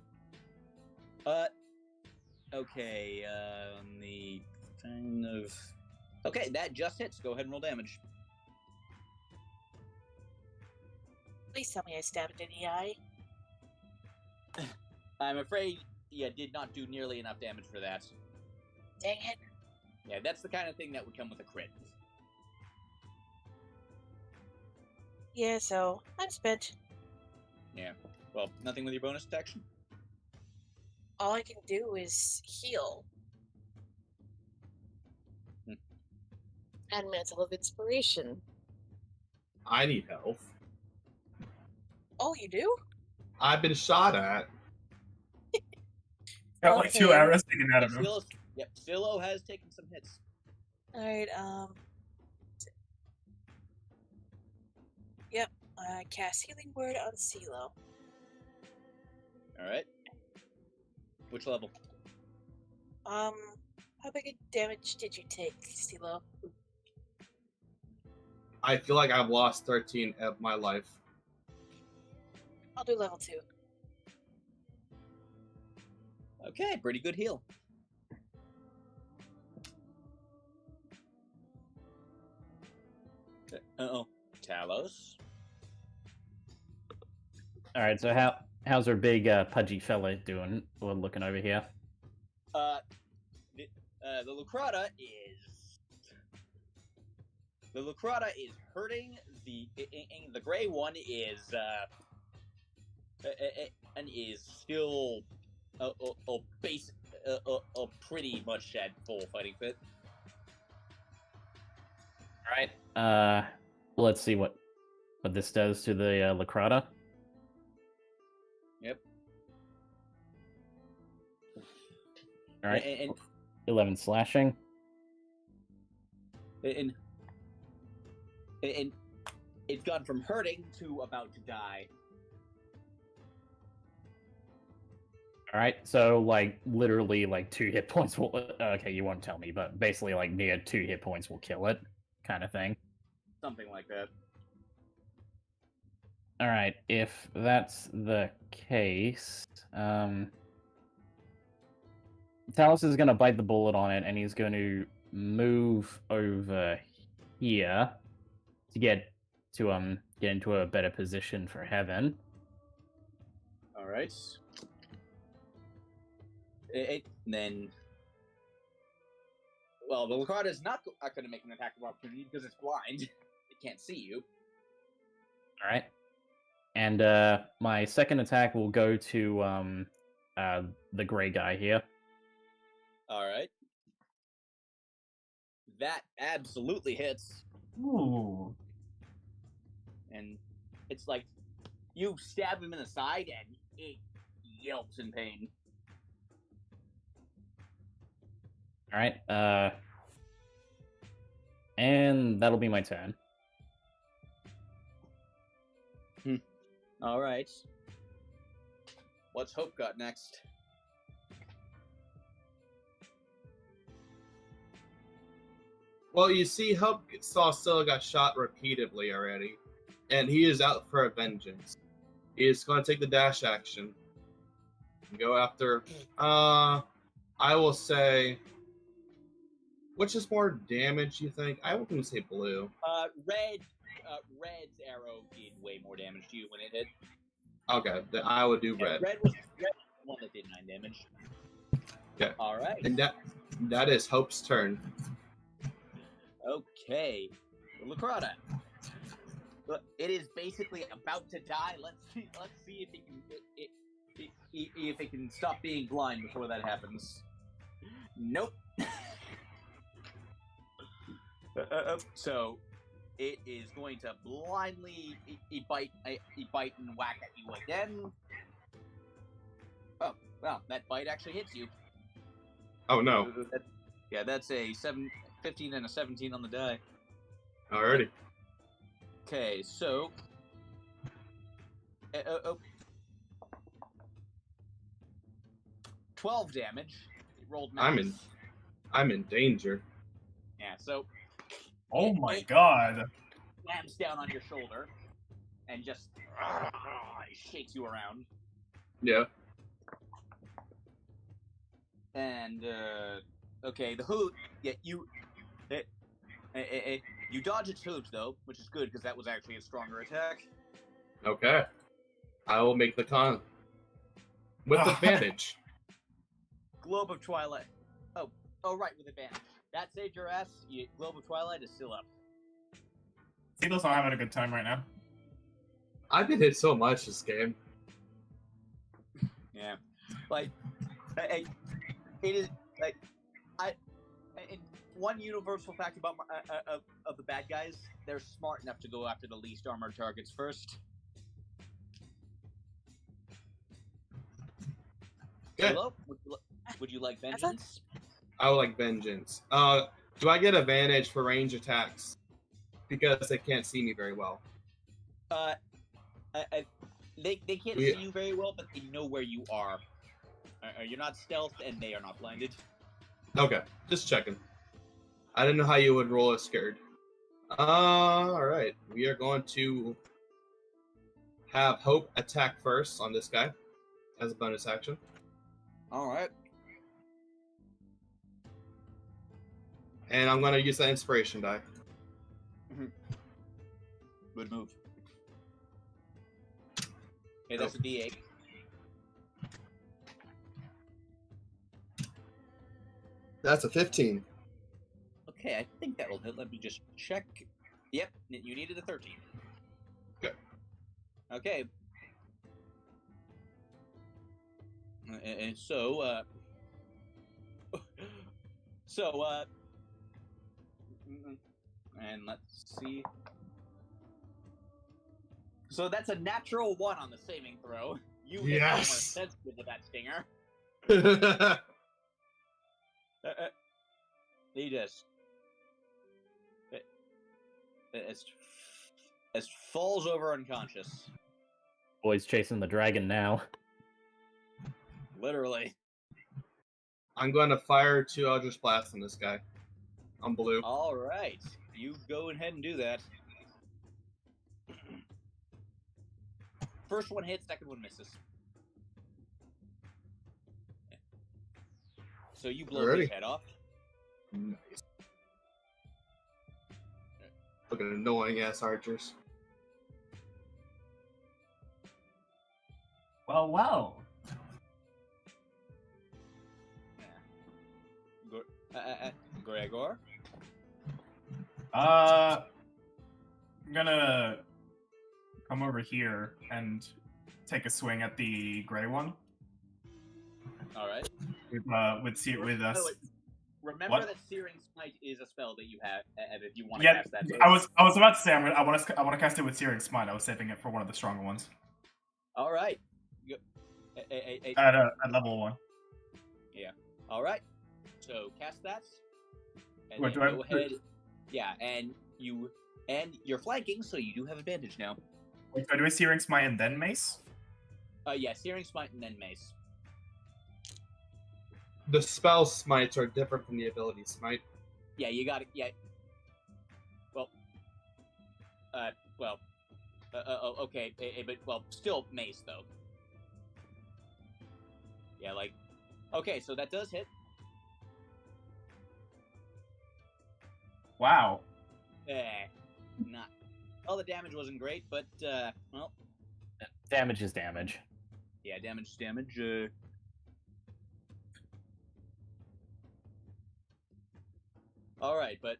Okay, on the kind of... Okay, that just hits. Go ahead and roll damage. Please tell me I stabbed it in the eye. I'm afraid you did not do nearly enough damage for that. Dang it. Yeah, that's the kind of thing that would come with a crit. Yeah, so I'm spent. Yeah. Well, nothing with your bonus action? All I can do is heal. And Mantle of Inspiration. I need health. Oh, you do? I've been shot at. Got like 2 Okay. arrows taken out of him. Yep, Silo has taken some hits. Alright, Yep, cast Healing Word on Silo. Alright. Which level? How big a damage did you take, Silo? I feel like I've lost 13 of my life. I'll do level 2. Okay, pretty good heal. Uh-oh. Talos? Alright, so how's our big pudgy fella doing? We're looking over here. The Lucrata is hurting. The gray one is and is still pretty much at full fighting fit. Alright, let's see what this does to the Lacrata. Yep. Alright, And 11 slashing. and it's gone from hurting to about to die. Alright, so, like, literally, like, 2 hit points will... Okay, you won't tell me, but basically, like, near 2 hit points will kill it, kind of thing. Something like that. Alright, if that's the case... Talos is going to bite the bullet on it, and he's going to move over here to get into a better position for heaven. Alright. Then... Well, the Lucrata is not going to make an attack of opportunity because it's blind. It can't see you. Alright. And my second attack will go to the gray guy here. Alright. That absolutely hits. Ooh. And it's like you stab him in the side and it yelps in pain. Alright, and that'll be my turn. Alright. What's Hope got next? Well, you see, Hope still got shot repeatedly already, and he is out for a vengeance. He is going to take the dash action and go after. I will say, which is more damage? You think? I would say blue. Red's arrow did way more damage to you when it hit. Okay, then I would do red. Red was the one that did 9 damage. Okay. All right. And that is Hope's turn. Okay. Lucrata. It is basically about to die. Let's see if it can stop being blind before that happens. Nope. So it is going to blindly bite and whack at you again. Oh, well, that bite actually hits you. Oh no. Yeah, that's a 15 and a 17 on the die. Alrighty. Okay, so 12 damage. It rolled max. I'm in danger. Yeah, so Oh my god. slams down on your shoulder and just shakes you around. Yeah. And okay, the hoot. Yeah, you dodge its hoot though, which is good because that was actually a stronger attack. Okay. I will make the con with advantage. Globe of Twilight. Oh, right, with advantage. That saved your ass. Globe of Twilight is still up. Seagulls not having a good time right now. I've been hit so much this game. Yeah, like it is like and one universal fact about of the bad guys, they're smart enough to go after the least armored targets first. Good. Hello? Would you like vengeance? I would like vengeance. Do I get advantage for range attacks? Because they can't see me very well. They can't see you very well, but they know where you are. You're not stealthed, and they are not blinded. Okay, just checking. I didn't know how you would roll a scared. Alright. We are going to have Hope attack first on this guy as a bonus action. Alright. And I'm going to use that inspiration die. Good move. Okay, that's a D8. That's a 15. Okay, I think that'll hit. Let me just check. Yep, you needed a 13. Good. Okay. And so, and let's see. So that's a natural 1 on the saving throw. You hit more sensitive to that stinger. He just it falls over unconscious. Boy's chasing the dragon now. Literally. I'm going to fire 2 Eldritch Blasts on this guy. On blue. All right, you go ahead and do that. First one hits, second one misses. So you blow his head off. Nice. Look at annoying ass archers. Well. Gregor? I'm gonna come over here and take a swing at the gray one. All right. With us. Remember that Searing Smite is a spell that you have, and if you want to Yeah, cast that. I was about to say I want to cast it with Searing Smite. I was saving it for one of the stronger ones. All right. At level 1. Yeah. All right. So cast that. And What, then go ahead. Yeah, and you're flanking, so you do have advantage now. Wait, do I do a Searing Smite and then Mace? Yeah, Searing Smite and then Mace. The spell smites are different from the ability smite. Yeah, you got it. Yeah. Okay, but still Mace though. Yeah, like, okay, so that does hit. Wow. Not. Well, the damage wasn't great, but well. Damage is damage. Yeah, damage is damage. All right, but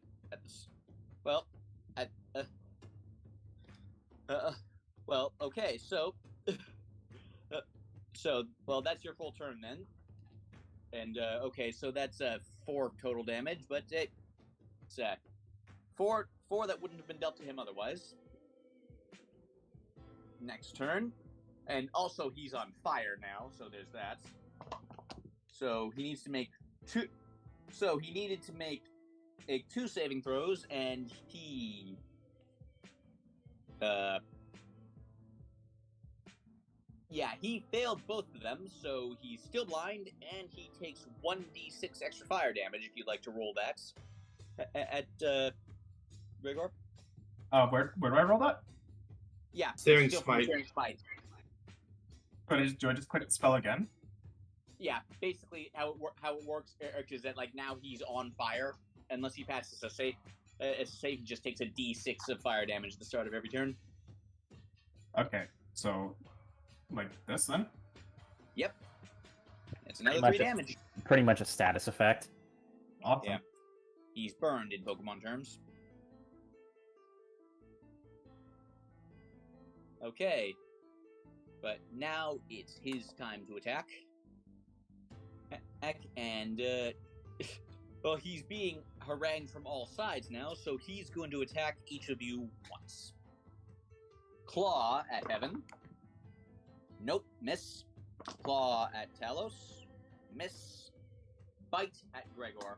okay, so that's your full turn then, and okay, so that's 4 total damage, but it's 4 4 that wouldn't have been dealt to him otherwise. Next turn. And also, he's on fire now, so there's that. So he needs to make 2... So he needed to make 2 saving throws, and he... Yeah, he failed both of them, so he's still blind, and he takes 1d6 extra fire damage, if you'd like to roll that. At Gregor? Where do I roll that? Yeah, Searing still from Smite. Searing Smite. Do I just click the spell again? Yeah, basically how it works is that like now he's on fire. Unless he passes a save, he just takes a d6 of fire damage at the start of every turn. Okay, so like this then? Yep. It's another Pretty 3 much damage. Pretty much a status effect. Awesome. Yeah. He's burned in Pokemon terms. Okay. But now it's his time to attack. And, well, he's being harangued from all sides now, so he's going to attack each of you once. Claw at Heaven. Nope, miss. Claw at Talos. Miss. Bite at Gregor.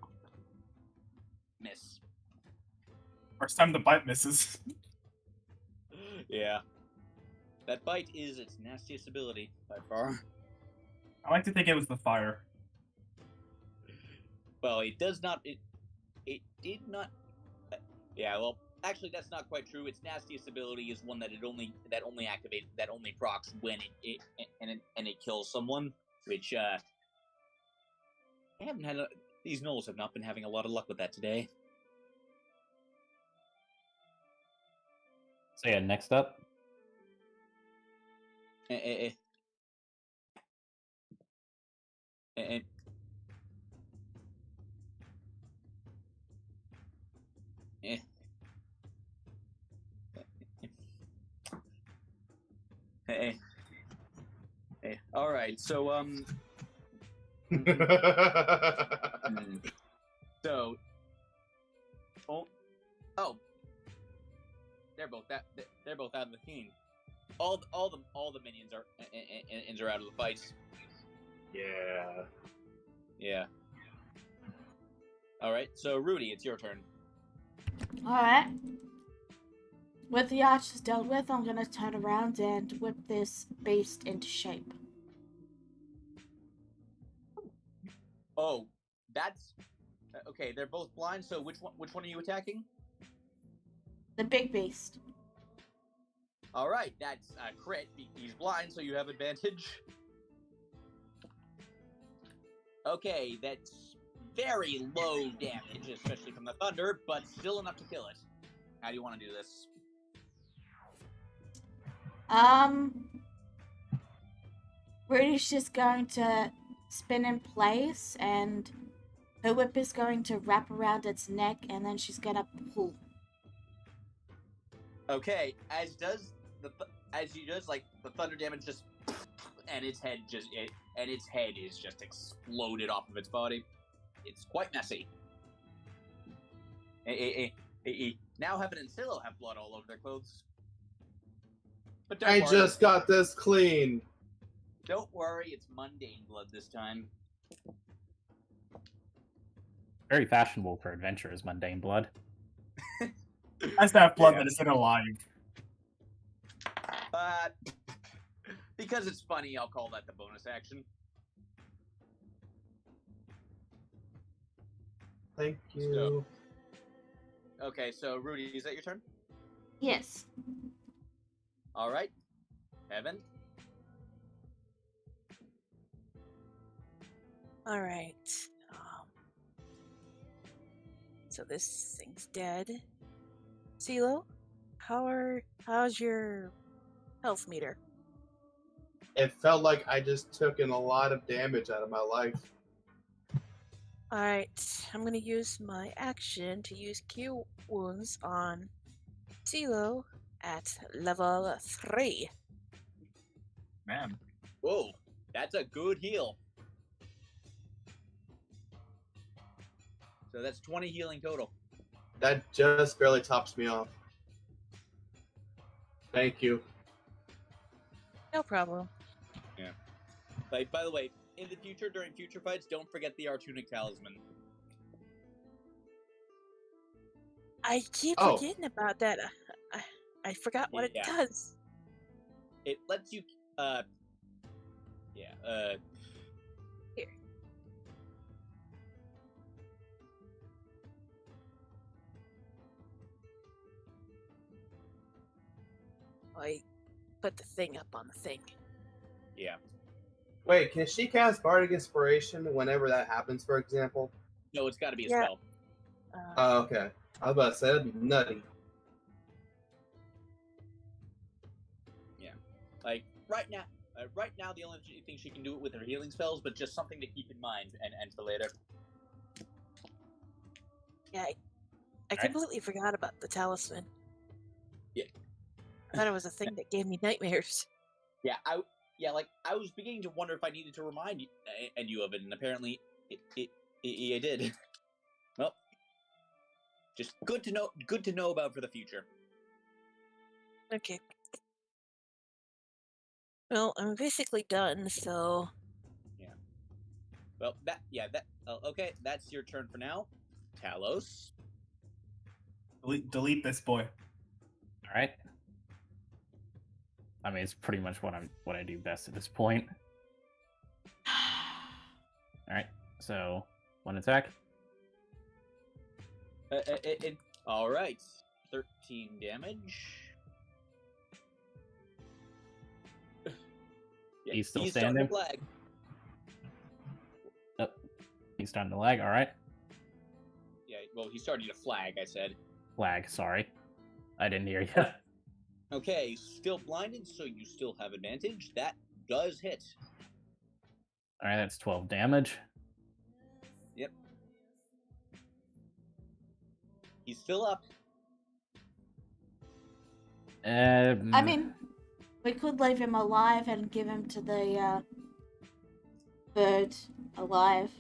Miss. First time the bite misses. Yeah. That bite is its nastiest ability, by far. I like to think it was the fire. Well, it does not... It did not... Yeah, well, actually, that's not quite true. Its nastiest ability is one that only procs when it kills someone, which, I haven't had... These gnolls have not been having a lot of luck with that today. So yeah, next up. All right, so so they're both out of the scene. All the minions are out of the fight. Yeah. Yeah. All right, so Rudy, it's your turn. Alright. With the archers dealt with, I'm gonna turn around and whip this beast into shape. Oh, that's okay. They're both blind. So which one are you attacking? The big beast. All right, that's a crit. He's blind, so you have advantage. Okay, that's very low damage, especially from the thunder, but still enough to kill it. How do you want to do this? Rudy's just going to spin in place, and her whip is going to wrap around its neck, and then she's gonna pull. Okay, as she does, like the thunder damage just, and its head is just exploded off of its body. It's quite messy. Now Heaven and Silo have blood all over their clothes. But don't I worry. just got this clean. Don't worry, it's mundane blood this time. Very fashionable for adventurers, mundane blood. Nice to have blood Yeah. that isn't alive. Because it's funny, I'll call that the bonus action. Thank you. Okay, so Rudy, is that your turn? Yes. All right, Heaven. All right. So this thing's dead. CeeLo, how's your health meter? It felt like I just took in a lot of damage out of my life. All right, I'm gonna use my action to use Cure Wounds on CeeLo at level 3. Man. Whoa, that's a good heal. So that's 20 healing total. That just barely tops me off. Thank you. No problem. Like, by the way, in the future, during future fights, don't forget the Artunic Talisman. I keep Oh. forgetting about that. I forgot what it Yeah. does. It lets you, Here. I put the thing up on the thing. yeah. Wait, can she cast Bardic Inspiration whenever that happens, for example? No, it's got to be a Yeah. spell. Oh, okay. I was about to say, that'd be nutty. Like, right now, the only thing she can do it with her healing spells, but just something to keep in mind and for later. Yeah, I completely forgot about the talisman. Yeah. I thought it was a thing that gave me nightmares. Yeah, I was beginning to wonder if I needed to remind you of it, and apparently I did. Well, just good to know about for the future. Okay. Well, I'm basically done, so Well, okay, that's your turn for now. Talos. Delete this boy. All right. I mean, it's pretty much what I do best at this point. All right. So 1 attack. All right. 13 damage. Yeah, He's still starting standing? to flag. Yep. He's starting to lag. All right. Yeah, well, he's starting to flag, I said. Lag. Sorry, I didn't hear you. Okay, still blinded, so you still have advantage. That does hit. All right. That's 12 damage. Yep. He's still up. I mean, we could leave him alive and give him to the bird alive.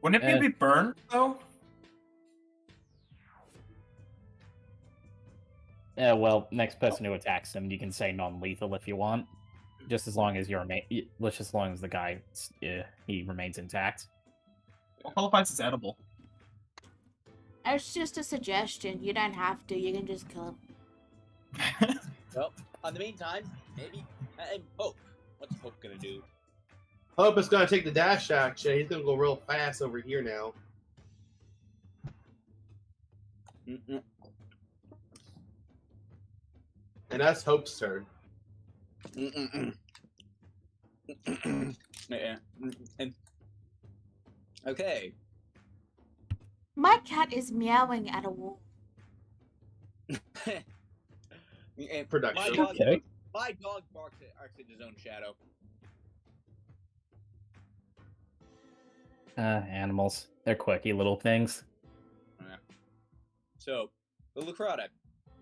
Wouldn't it be burned though? Well, next person who attacks him, you can say non-lethal if you want, just as long as just as long as the guy he remains intact. What qualifies as edible? It's just a suggestion. You don't have to. You can just kill him. Well, in the meantime, maybe. And Hope. What's Hope gonna do? Hope is gonna take the dash action. He's gonna go real fast over here now. Mm-mm. And that's Hope's turn. Yeah. And okay. My cat is meowing at a wall. And Production. My dog barks at his own shadow. Animals. They're quirky little things. Yeah. So, Lucrata,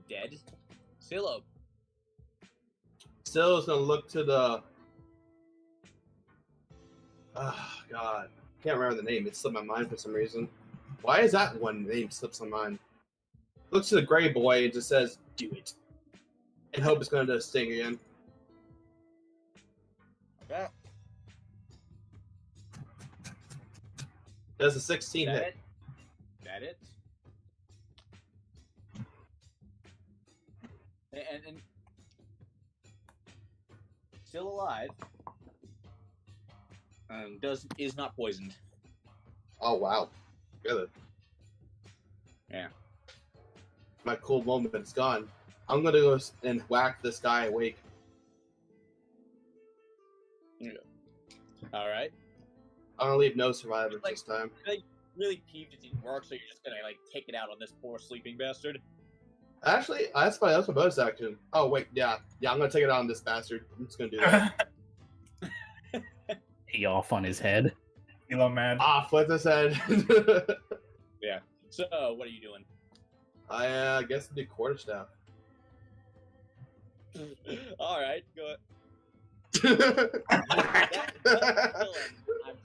dead. Silo. Still is gonna look to the. Oh God, can't remember the name. It slipped my mind for some reason. Why is that one name slips my mind? Looks to the gray boy and just says, "Do it." And Hope is gonna do a sting again. Okay. Does a 16 That hit? it? That it? And still alive. Is not poisoned. Oh wow, good. Yeah. My cool moment's gone. I'm gonna go and whack this guy awake. All right. I'm gonna leave no survivors Like- this time. Really peeved it didn't work, so you're just gonna take it out on this poor sleeping bastard. Actually, that's my bonus action. Oh wait, yeah, I'm gonna take it out on this bastard. I'm just gonna do that. He off on his head. Hilo mad. Flip his head. So, what are you doing? I guess it'd be quarterstaff. All right, go ahead. That does kill him. I'm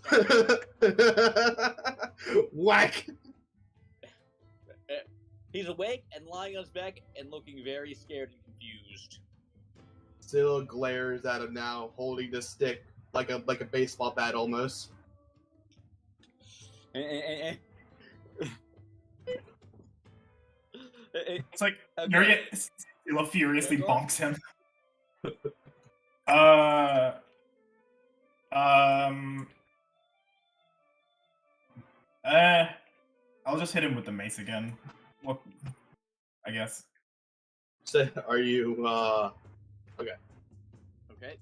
sorry. Whack! He's awake and lying on his back and looking very scared and confused. Still glares at him now, holding the stick like a baseball bat almost. Eh, It's like Okay. Silo furiously Gregor? bonks him. Um. I'll just hit him with the mace again. Well, I guess. So, are you? Okay. Okay.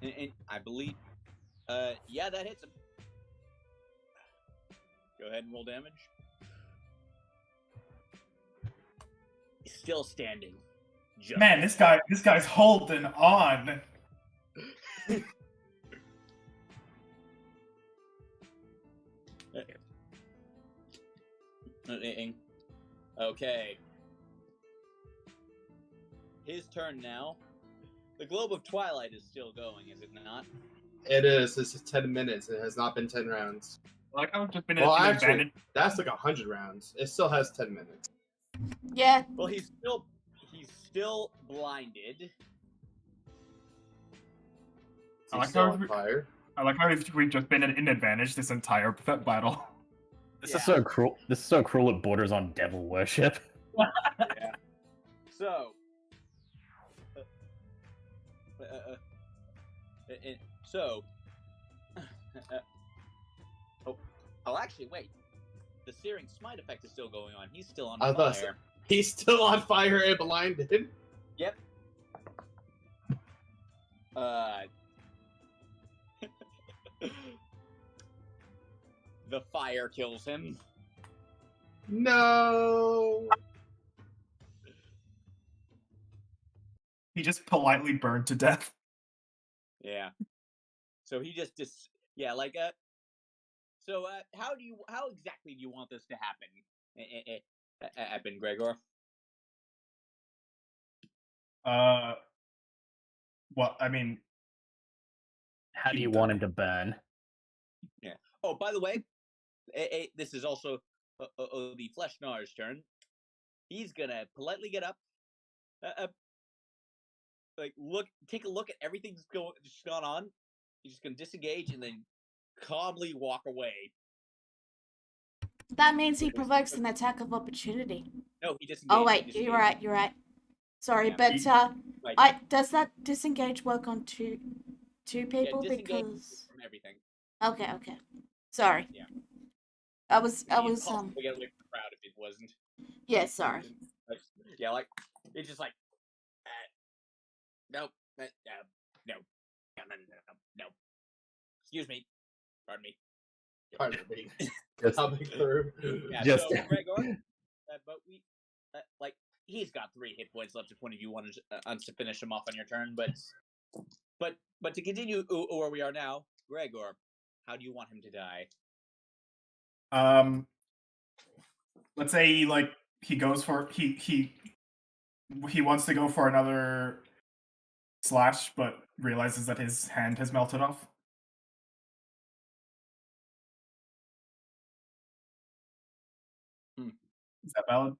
And I believe, yeah, that hits him. Go ahead and roll damage. He's still standing. Just Man, this guy's holding on. Okay. His turn now. The Globe of Twilight is still going, is it not? It is. This is 10 minutes. It has not been 10 rounds. Like I've just been Well, an actually, advantage. that's like 100 rounds. It still has 10 minutes. Yeah. Well, he's still blinded. I like He's still how on fire. I like how we've just been in advantage this entire battle. This is so cruel. This is so cruel. It borders on devil worship. Yeah. So. So. Oh, actually, wait. The Searing Smite effect is still going on. He's still on I thought fire. He's still on fire and blinded. Yep. The fire kills him. No. He just politely burned to death. Yeah. So he just yeah, like so how exactly do you want this to happen? Happen, Gregor? Well, I mean, How do you want him to burn? Yeah. Oh, by the way, this is also the Flesh Gnar's turn. He's gonna politely get up, take a look at everything that's gone on. He's just gonna disengage and then calmly walk away. That means he provokes an attack of opportunity. No, he disengaged. Oh wait, you're right. Sorry, Yeah. but does that disengage work on two people? Yeah, disengage Because from everything. okay. Sorry. Yeah. I was Get away from the crowd if it wasn't. Yeah, sorry. Yeah, like it's just like no. Excuse me. Pardon me. Pardon me. Just, Coming through. Yeah, Just- so Gregor, but we like he's got 3 hit points left if one of you wanted to finish him off on your turn, but to continue where we are now, Gregor, how do you want him to die? Let's say he goes for he wants to go for another slash, but realizes that his hand has melted off. Is that valid?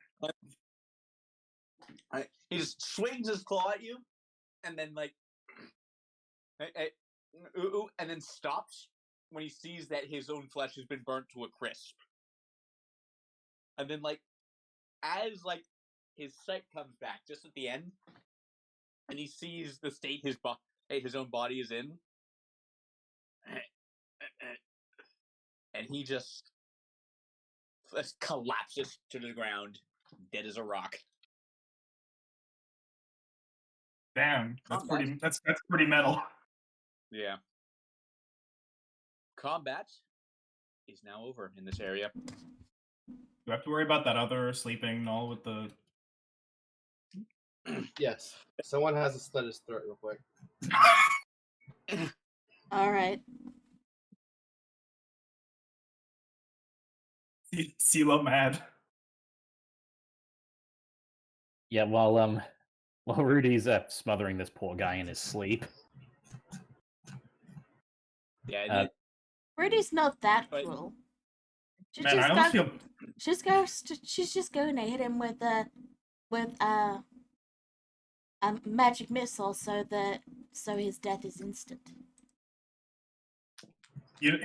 He just swings his claw at you, and then and then stops when he sees that his own flesh has been burnt to a crisp. And then as his sight comes back just at the end, and he sees the state his own body is in, and he just collapses to the ground, dead as a rock. Damn, that's pretty metal. Yeah. Combat is now over in this area. Do I have to worry about that other sleeping null with the? Yes. Someone has to slit his throat real quick. All right. Silo mad. Yeah, while Rudy's smothering this poor guy in his sleep, Yeah. Uh, Rudy's not that But- cruel. She's Man, I just almost go- feel She's just going to hit him with a magic missile so his death is instant. you,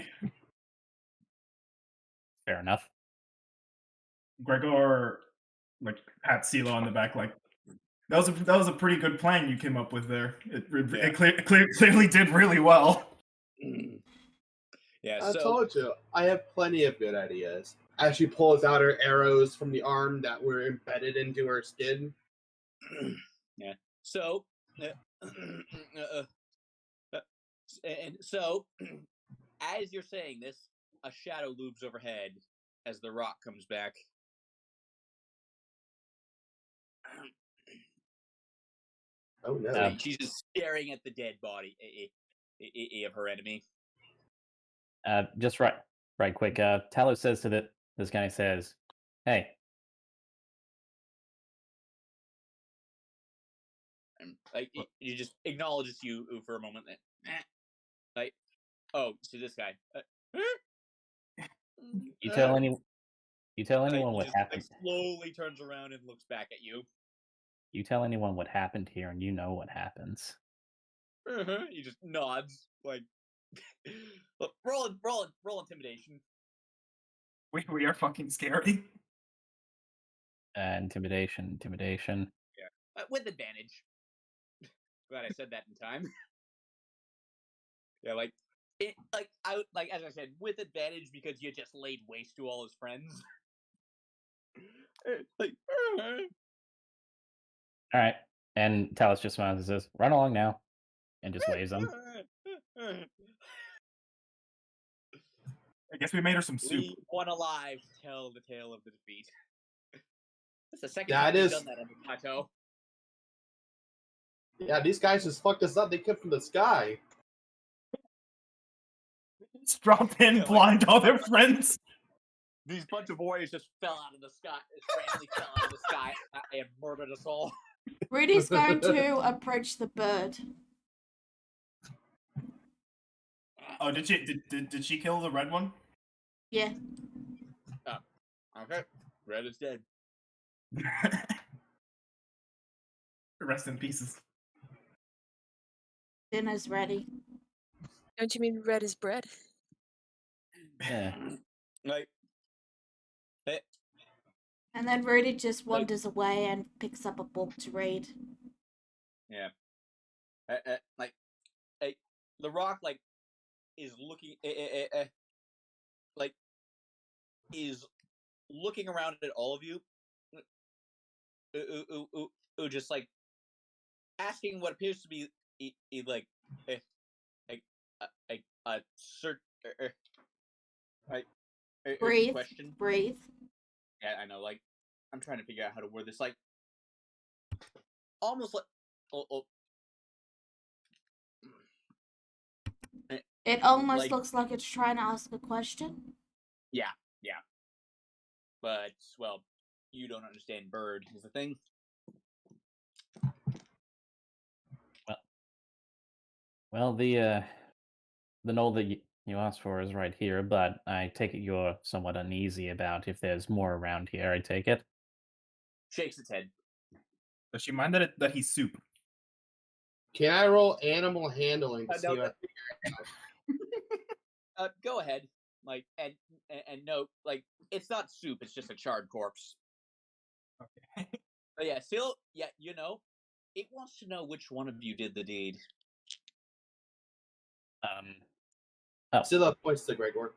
fair enough. Gregor like pat CeeLo on the back like that was a pretty good plan you came up with there. It clearly did really well. Yeah. I So told you, I have plenty of good ideas. As she pulls out her arrows from the arm that were embedded into her skin. yeah. So and so as you're saying this, a shadow looms overhead as the rock comes back. Oh no. She's just staring at the dead body of her enemy. Just right quick. Talos says to this guy, says, "Hey, Like he just acknowledges you for a moment. Like, oh, so this guy. you tell anyone He what just, happened. slowly turns around and looks back at you. You tell anyone what happened here, and you know what happens." He just nods like, look, roll intimidation. We are fucking scary. Intimidation. With advantage. Glad I said that in time. Yeah, like it, as I said, with advantage because you just laid waste to all his friends. Like, All right. And Talos just smiles and says, "Run along now," and just waves them. I guess we made her some soup. Leave one alive to tell the tale of the defeat. That's the second Yeah, time it we've is. done that on the plateau. Yeah, these guys just fucked us up. They came from the sky. Just drop in, Yeah, like- blind all their friends. These bunch of warriors just fell out of the sky. Randomly fell out of the sky and murdered us all. Rudy's going to approach the bird. Oh, did she kill the red one? Yeah. Okay, Red is dead. Rest in pieces. Dinner's ready. Don't you mean red is bread? Yeah. Like, And then Rudy just wanders away and picks up a book to read. yeah, like, the rock is looking, like, is looking around at all of you, just like asking what appears to be like a cert, Breathe. question. Breathe. Yeah, I know. Like, I'm trying to figure out how to word this. Like, almost like, It almost like- looks like it's trying to ask a question. yeah. But well, you don't understand bird is the thing. Well, the knoll that you asked for is right here, but I take it you're somewhat uneasy about if there's more around here. I take it. Shakes its head. Does she mind that he's soup? Can I roll animal handling to see No, what go ahead. Like, and note, like, it's not soup. It's just a charred corpse. Okay. But yeah, still, yeah, you know, it wants to know which one of you did the deed. Scylla points to Gregor.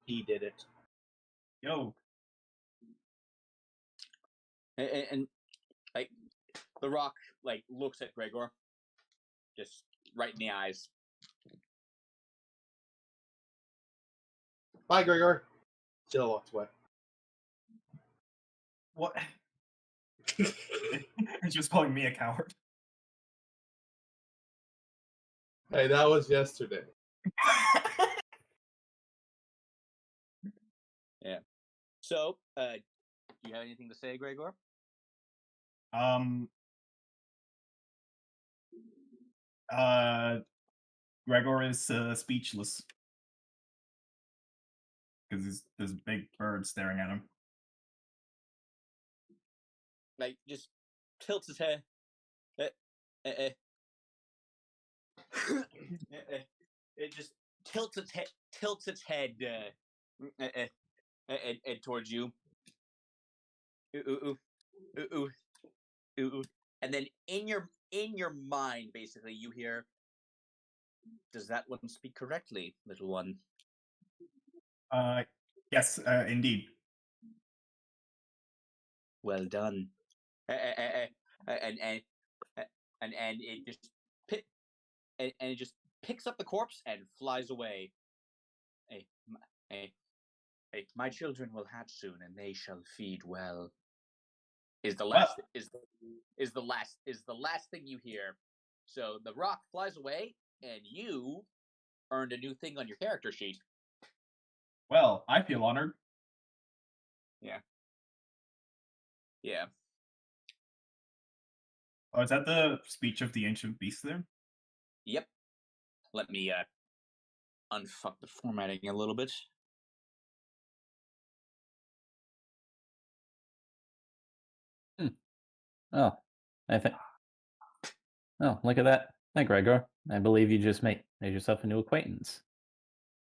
He did it. Yo. And like, the rock like looks at Gregor, just right in the eyes. Bye, Gregor. Scylla walks away. What? Just calling me a coward. Hey, that was yesterday. Yeah. So, do you have anything to say, Gregor? Gregor is speechless because there's a big bird staring at him. Like, just tilts his head. It just tilts its head towards you. Ooh. And then in your mind, basically, you hear, "Does that one speak correctly, little one?" Yes, indeed. Well done. And it just and it just picks up the corpse and flies away. My children will hatch soon, and they shall feed well. Is the last thing you hear. So the rock flies away, and you earned a new thing on your character sheet. Well, I feel honored. Yeah. Oh, is that the speech of the ancient beast there? Yep. Let me unfuck the formatting a little bit. Oh, Oh, look at that. Hi, Gregor. I believe you just made yourself a new acquaintance.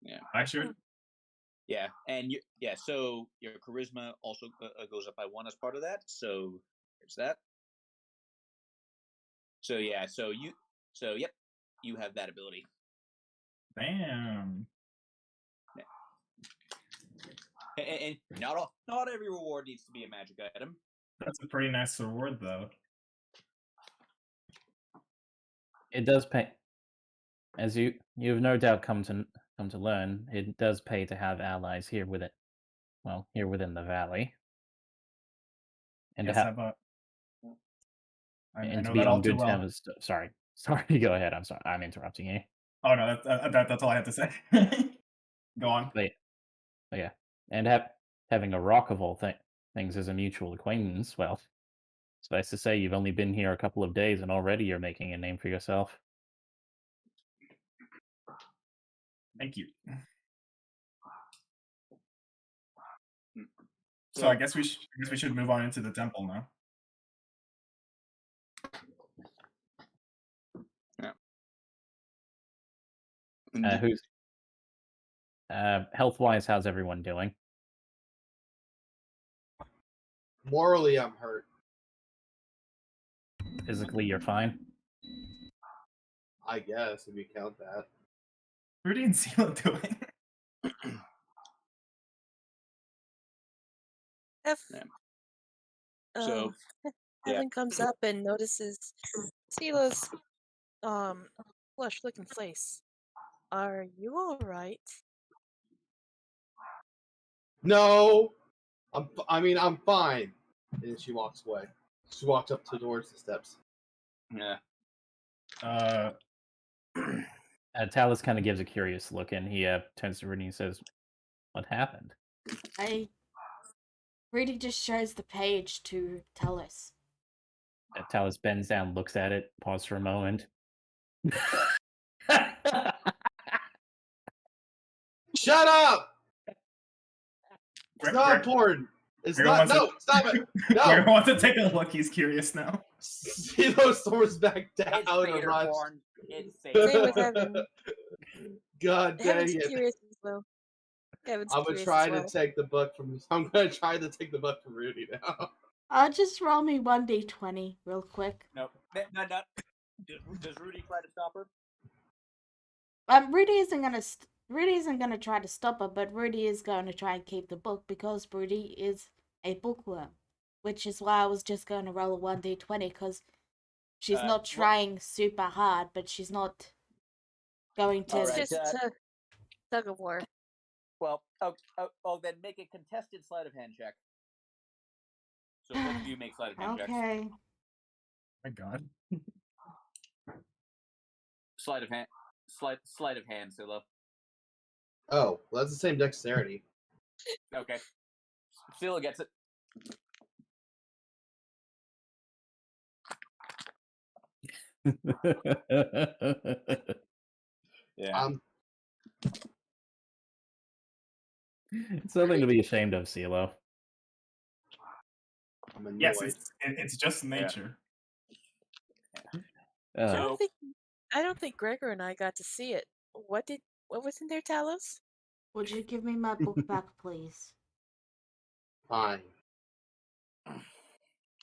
Yeah. I should. Yeah, and so your charisma also goes up by 1 as part of that. So there's that. So yeah, yep, you have that ability. Damn. And not every reward needs to be a magic item. That's a pretty nice reward, though. It does pay, as you've no doubt come to learn. It does pay to have allies here within the valley, and Yes, to have I and to know be that on all too good well. terms. Sorry, go ahead. I'm sorry, I'm interrupting you. Oh no, that's all I have to say. Go on. But yeah, and having a rock of all things as a mutual acquaintance. Well, suffice to say, you've only been here a couple of days, and already you're making a name for yourself. Thank you. Mm. So I guess we should move on into the temple now. Who's health-wise? How's everyone doing? Morally, I'm hurt. Physically, you're fine. I guess if you count that. Rudy and Seal doing. If Yeah. So Evan comes up and notices Sila's flushed-looking face. Are you all right? No, I'm fine. And then she walks away. She walks up towards the steps. yeah. Talus kind of gives a curious look, and he turns to Rudy and says, "What happened?" Rudy just shows the page to tell us. Talus bends down, looks at it, pauses for a moment. Shut up! It's not important. It's not. No, stop it. No. We're going to take a look. He's curious now. Silo storms back down It's and runs. Vaderborn. It's Same with Evan. God dang Evan's it! curious as well. Evan's I'm gonna curious try as well. to take the book from. I'm gonna try to take the book from Rudy now. Just roll me 1d20 real quick. No. Does Rudy try to stop her? Rudy isn't gonna try to stop her, but Rudy is going to try and keep the book because Rudy is a bookworm, which is why I was just going to roll a 1d20 because she's not trying super hard, but she's not going to. All It's right, just a tug of war. Well, then make a contested sleight of hand check. So both of you make sleight of hand checks. Okay. My God. Sleight of hand, Silo. Oh, well, that's the same dexterity. Okay. Silo gets it. Yeah. It's nothing to be ashamed of, CeeLo. I'm annoyed. Yes, it's just nature. I So- don't think Gregor and I got to see it. What was in there, Talos? Would you give me my book back, please? Fine.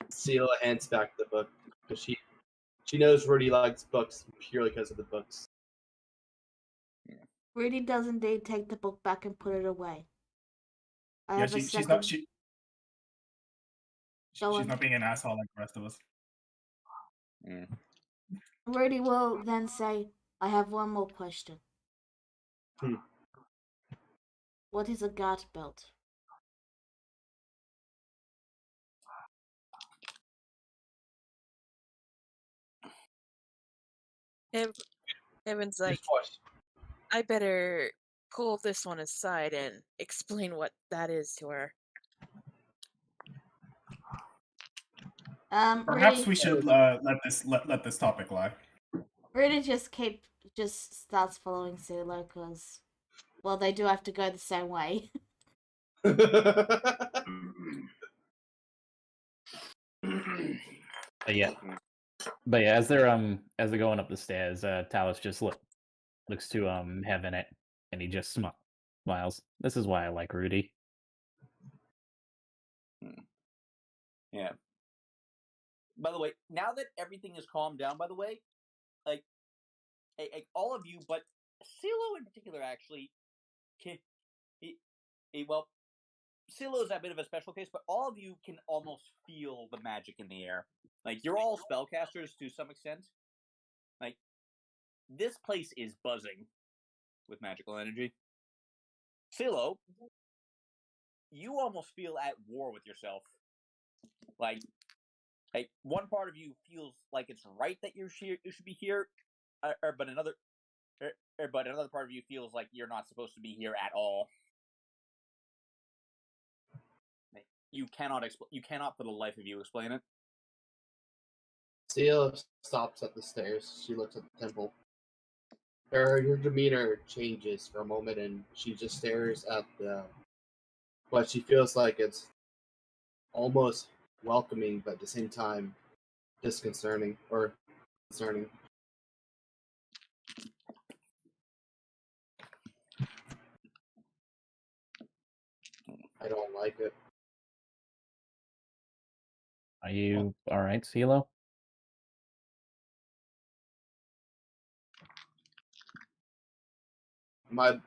Celia hands back the book because she knows Rudy likes books purely because of the books. Rudy does indeed take the book back and put it away. I Yeah, have a she's second. not. Go She's on. not being an asshole like the rest of us. Rudy will then say, I have one more question. Hmm. What is a guard belt? Evan's like, I better pull this one aside and explain what that is to her. Perhaps Rudy, we should let this topic lie. Rudy just starts following Silo because, well, they do have to go the same way. But yeah, as they're going up the stairs, Talos just looks to Heaven it, and he just smiles. This is why I like Rudy. Yeah. By the way, now that everything is calmed down, by the way, like all of you, but Silo in particular, actually, well, Silo is a bit of a special case, but all of you can almost feel the magic in the air. Like, you're all spellcasters to some extent. Like, this place is buzzing with magical energy. Silo, you almost feel at war with yourself. Like one part of you feels like it's right that you should be here, but another part of you feels like you're not supposed to be here at all. You cannot for the life of you explain it. Celia stops at the stairs. She looks at the temple. Her demeanor changes for a moment, and she just stares at what she feels like it's almost welcoming, but at the same time disconcerting or concerning. I don't like it. Are you all right, CeeLo? My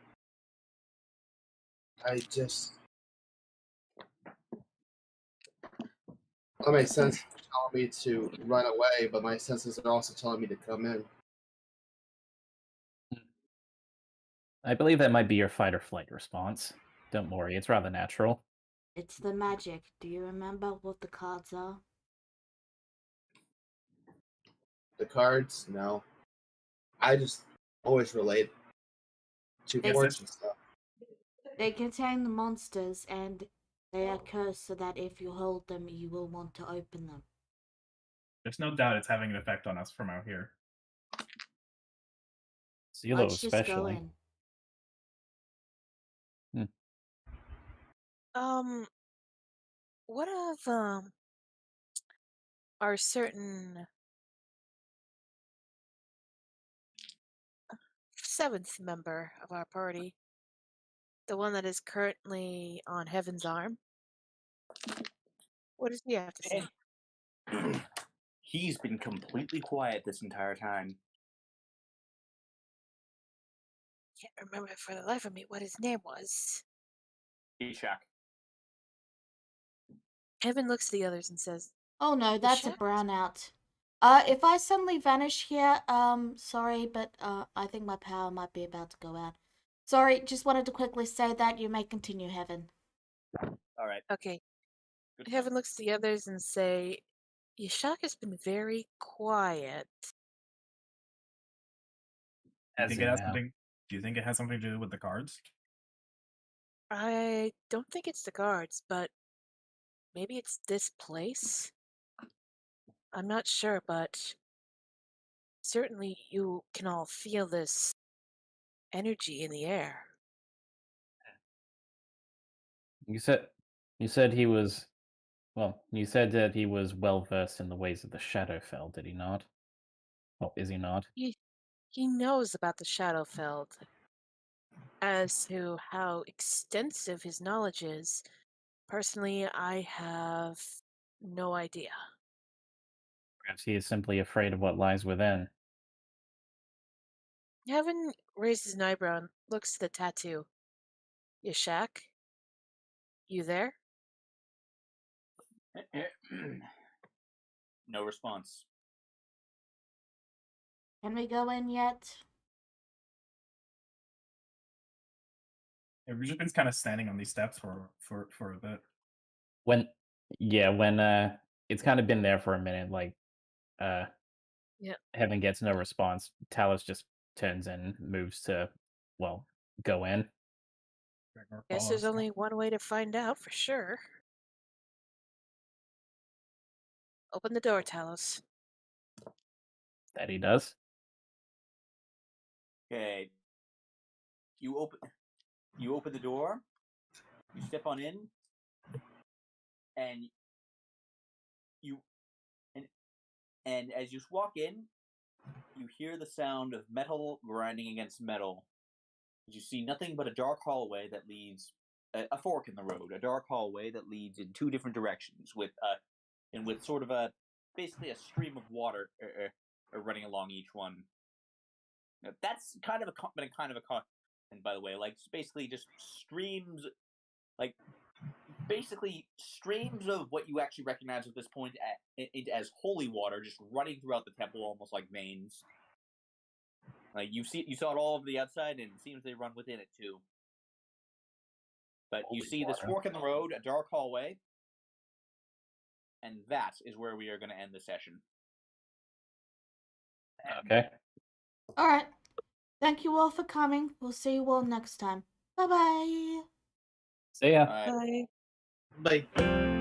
senses are telling me to run away, but my senses are also telling me to come in. I believe that might be your fight or flight response. Don't worry, it's rather natural. It's the magic. Do you remember what the cards are? The cards, no. I just always relate to fortune stuff. They contain the monsters, and they are cursed so that if you hold them, you will want to open them. There's no doubt it's having an effect on us from out here. CeeLo Let's just go especially. in. What of our certain seventh member of our party, the one that is currently on Heaven's arm? What does he have to say? He's been completely quiet this entire time. Can't remember for the life of me what his name was. Ishak. Heaven looks at the others and says, Oh no, that's a Ishak? brownout. If I suddenly vanish here, sorry, but I think my power might be about to go out. Sorry, just wanted to quickly say that. You may continue, Heaven. All right. Okay. Good Heaven looks at the others and say, Ishak has been very quiet. Do you think it has something to do with the cards? I don't think it's the guards, but maybe it's this place? I'm not sure, but certainly you can all feel this energy in the air. You said he was you said that he was well versed in the ways of the Shadowfell, did he not? Oh, is he not? He knows about the Shadowfell. As to how extensive his knowledge is, personally, I have no idea. Perhaps he is simply afraid of what lies within. Heaven raises an eyebrow and looks at the tattoo. Yashak? You there? No response. Can we go in yet? Yeah, we've just been kind of standing on these steps for a bit. When it's kind of been there for a minute, like Yep. Heaven gets no response. Talos just turns and moves to go in. Gregor Guess follows. there's only one way to find out for sure. Open the door, Talos. That he does. Okay. You open the door. You step on in, and and as you walk in, you hear the sound of metal grinding against metal. You see nothing but a dark hallway that leads a fork in the road, a dark hallway that leads in two different directions, with sort of basically a stream of water running along each one. Now, that's kind of and by the way, like basically just streams, like basically streams of what you actually recognize at this point as holy water, just running throughout the temple, almost like veins. Like you saw it all over the outside, and it seems they run within it too. But Holy you see this water. fork in the road, a dark hallway, and that is where we are going to end the session. Okay. All right. Thank you all for coming. We'll see you all next time. Bye bye. See ya. All right. Bye. Bye.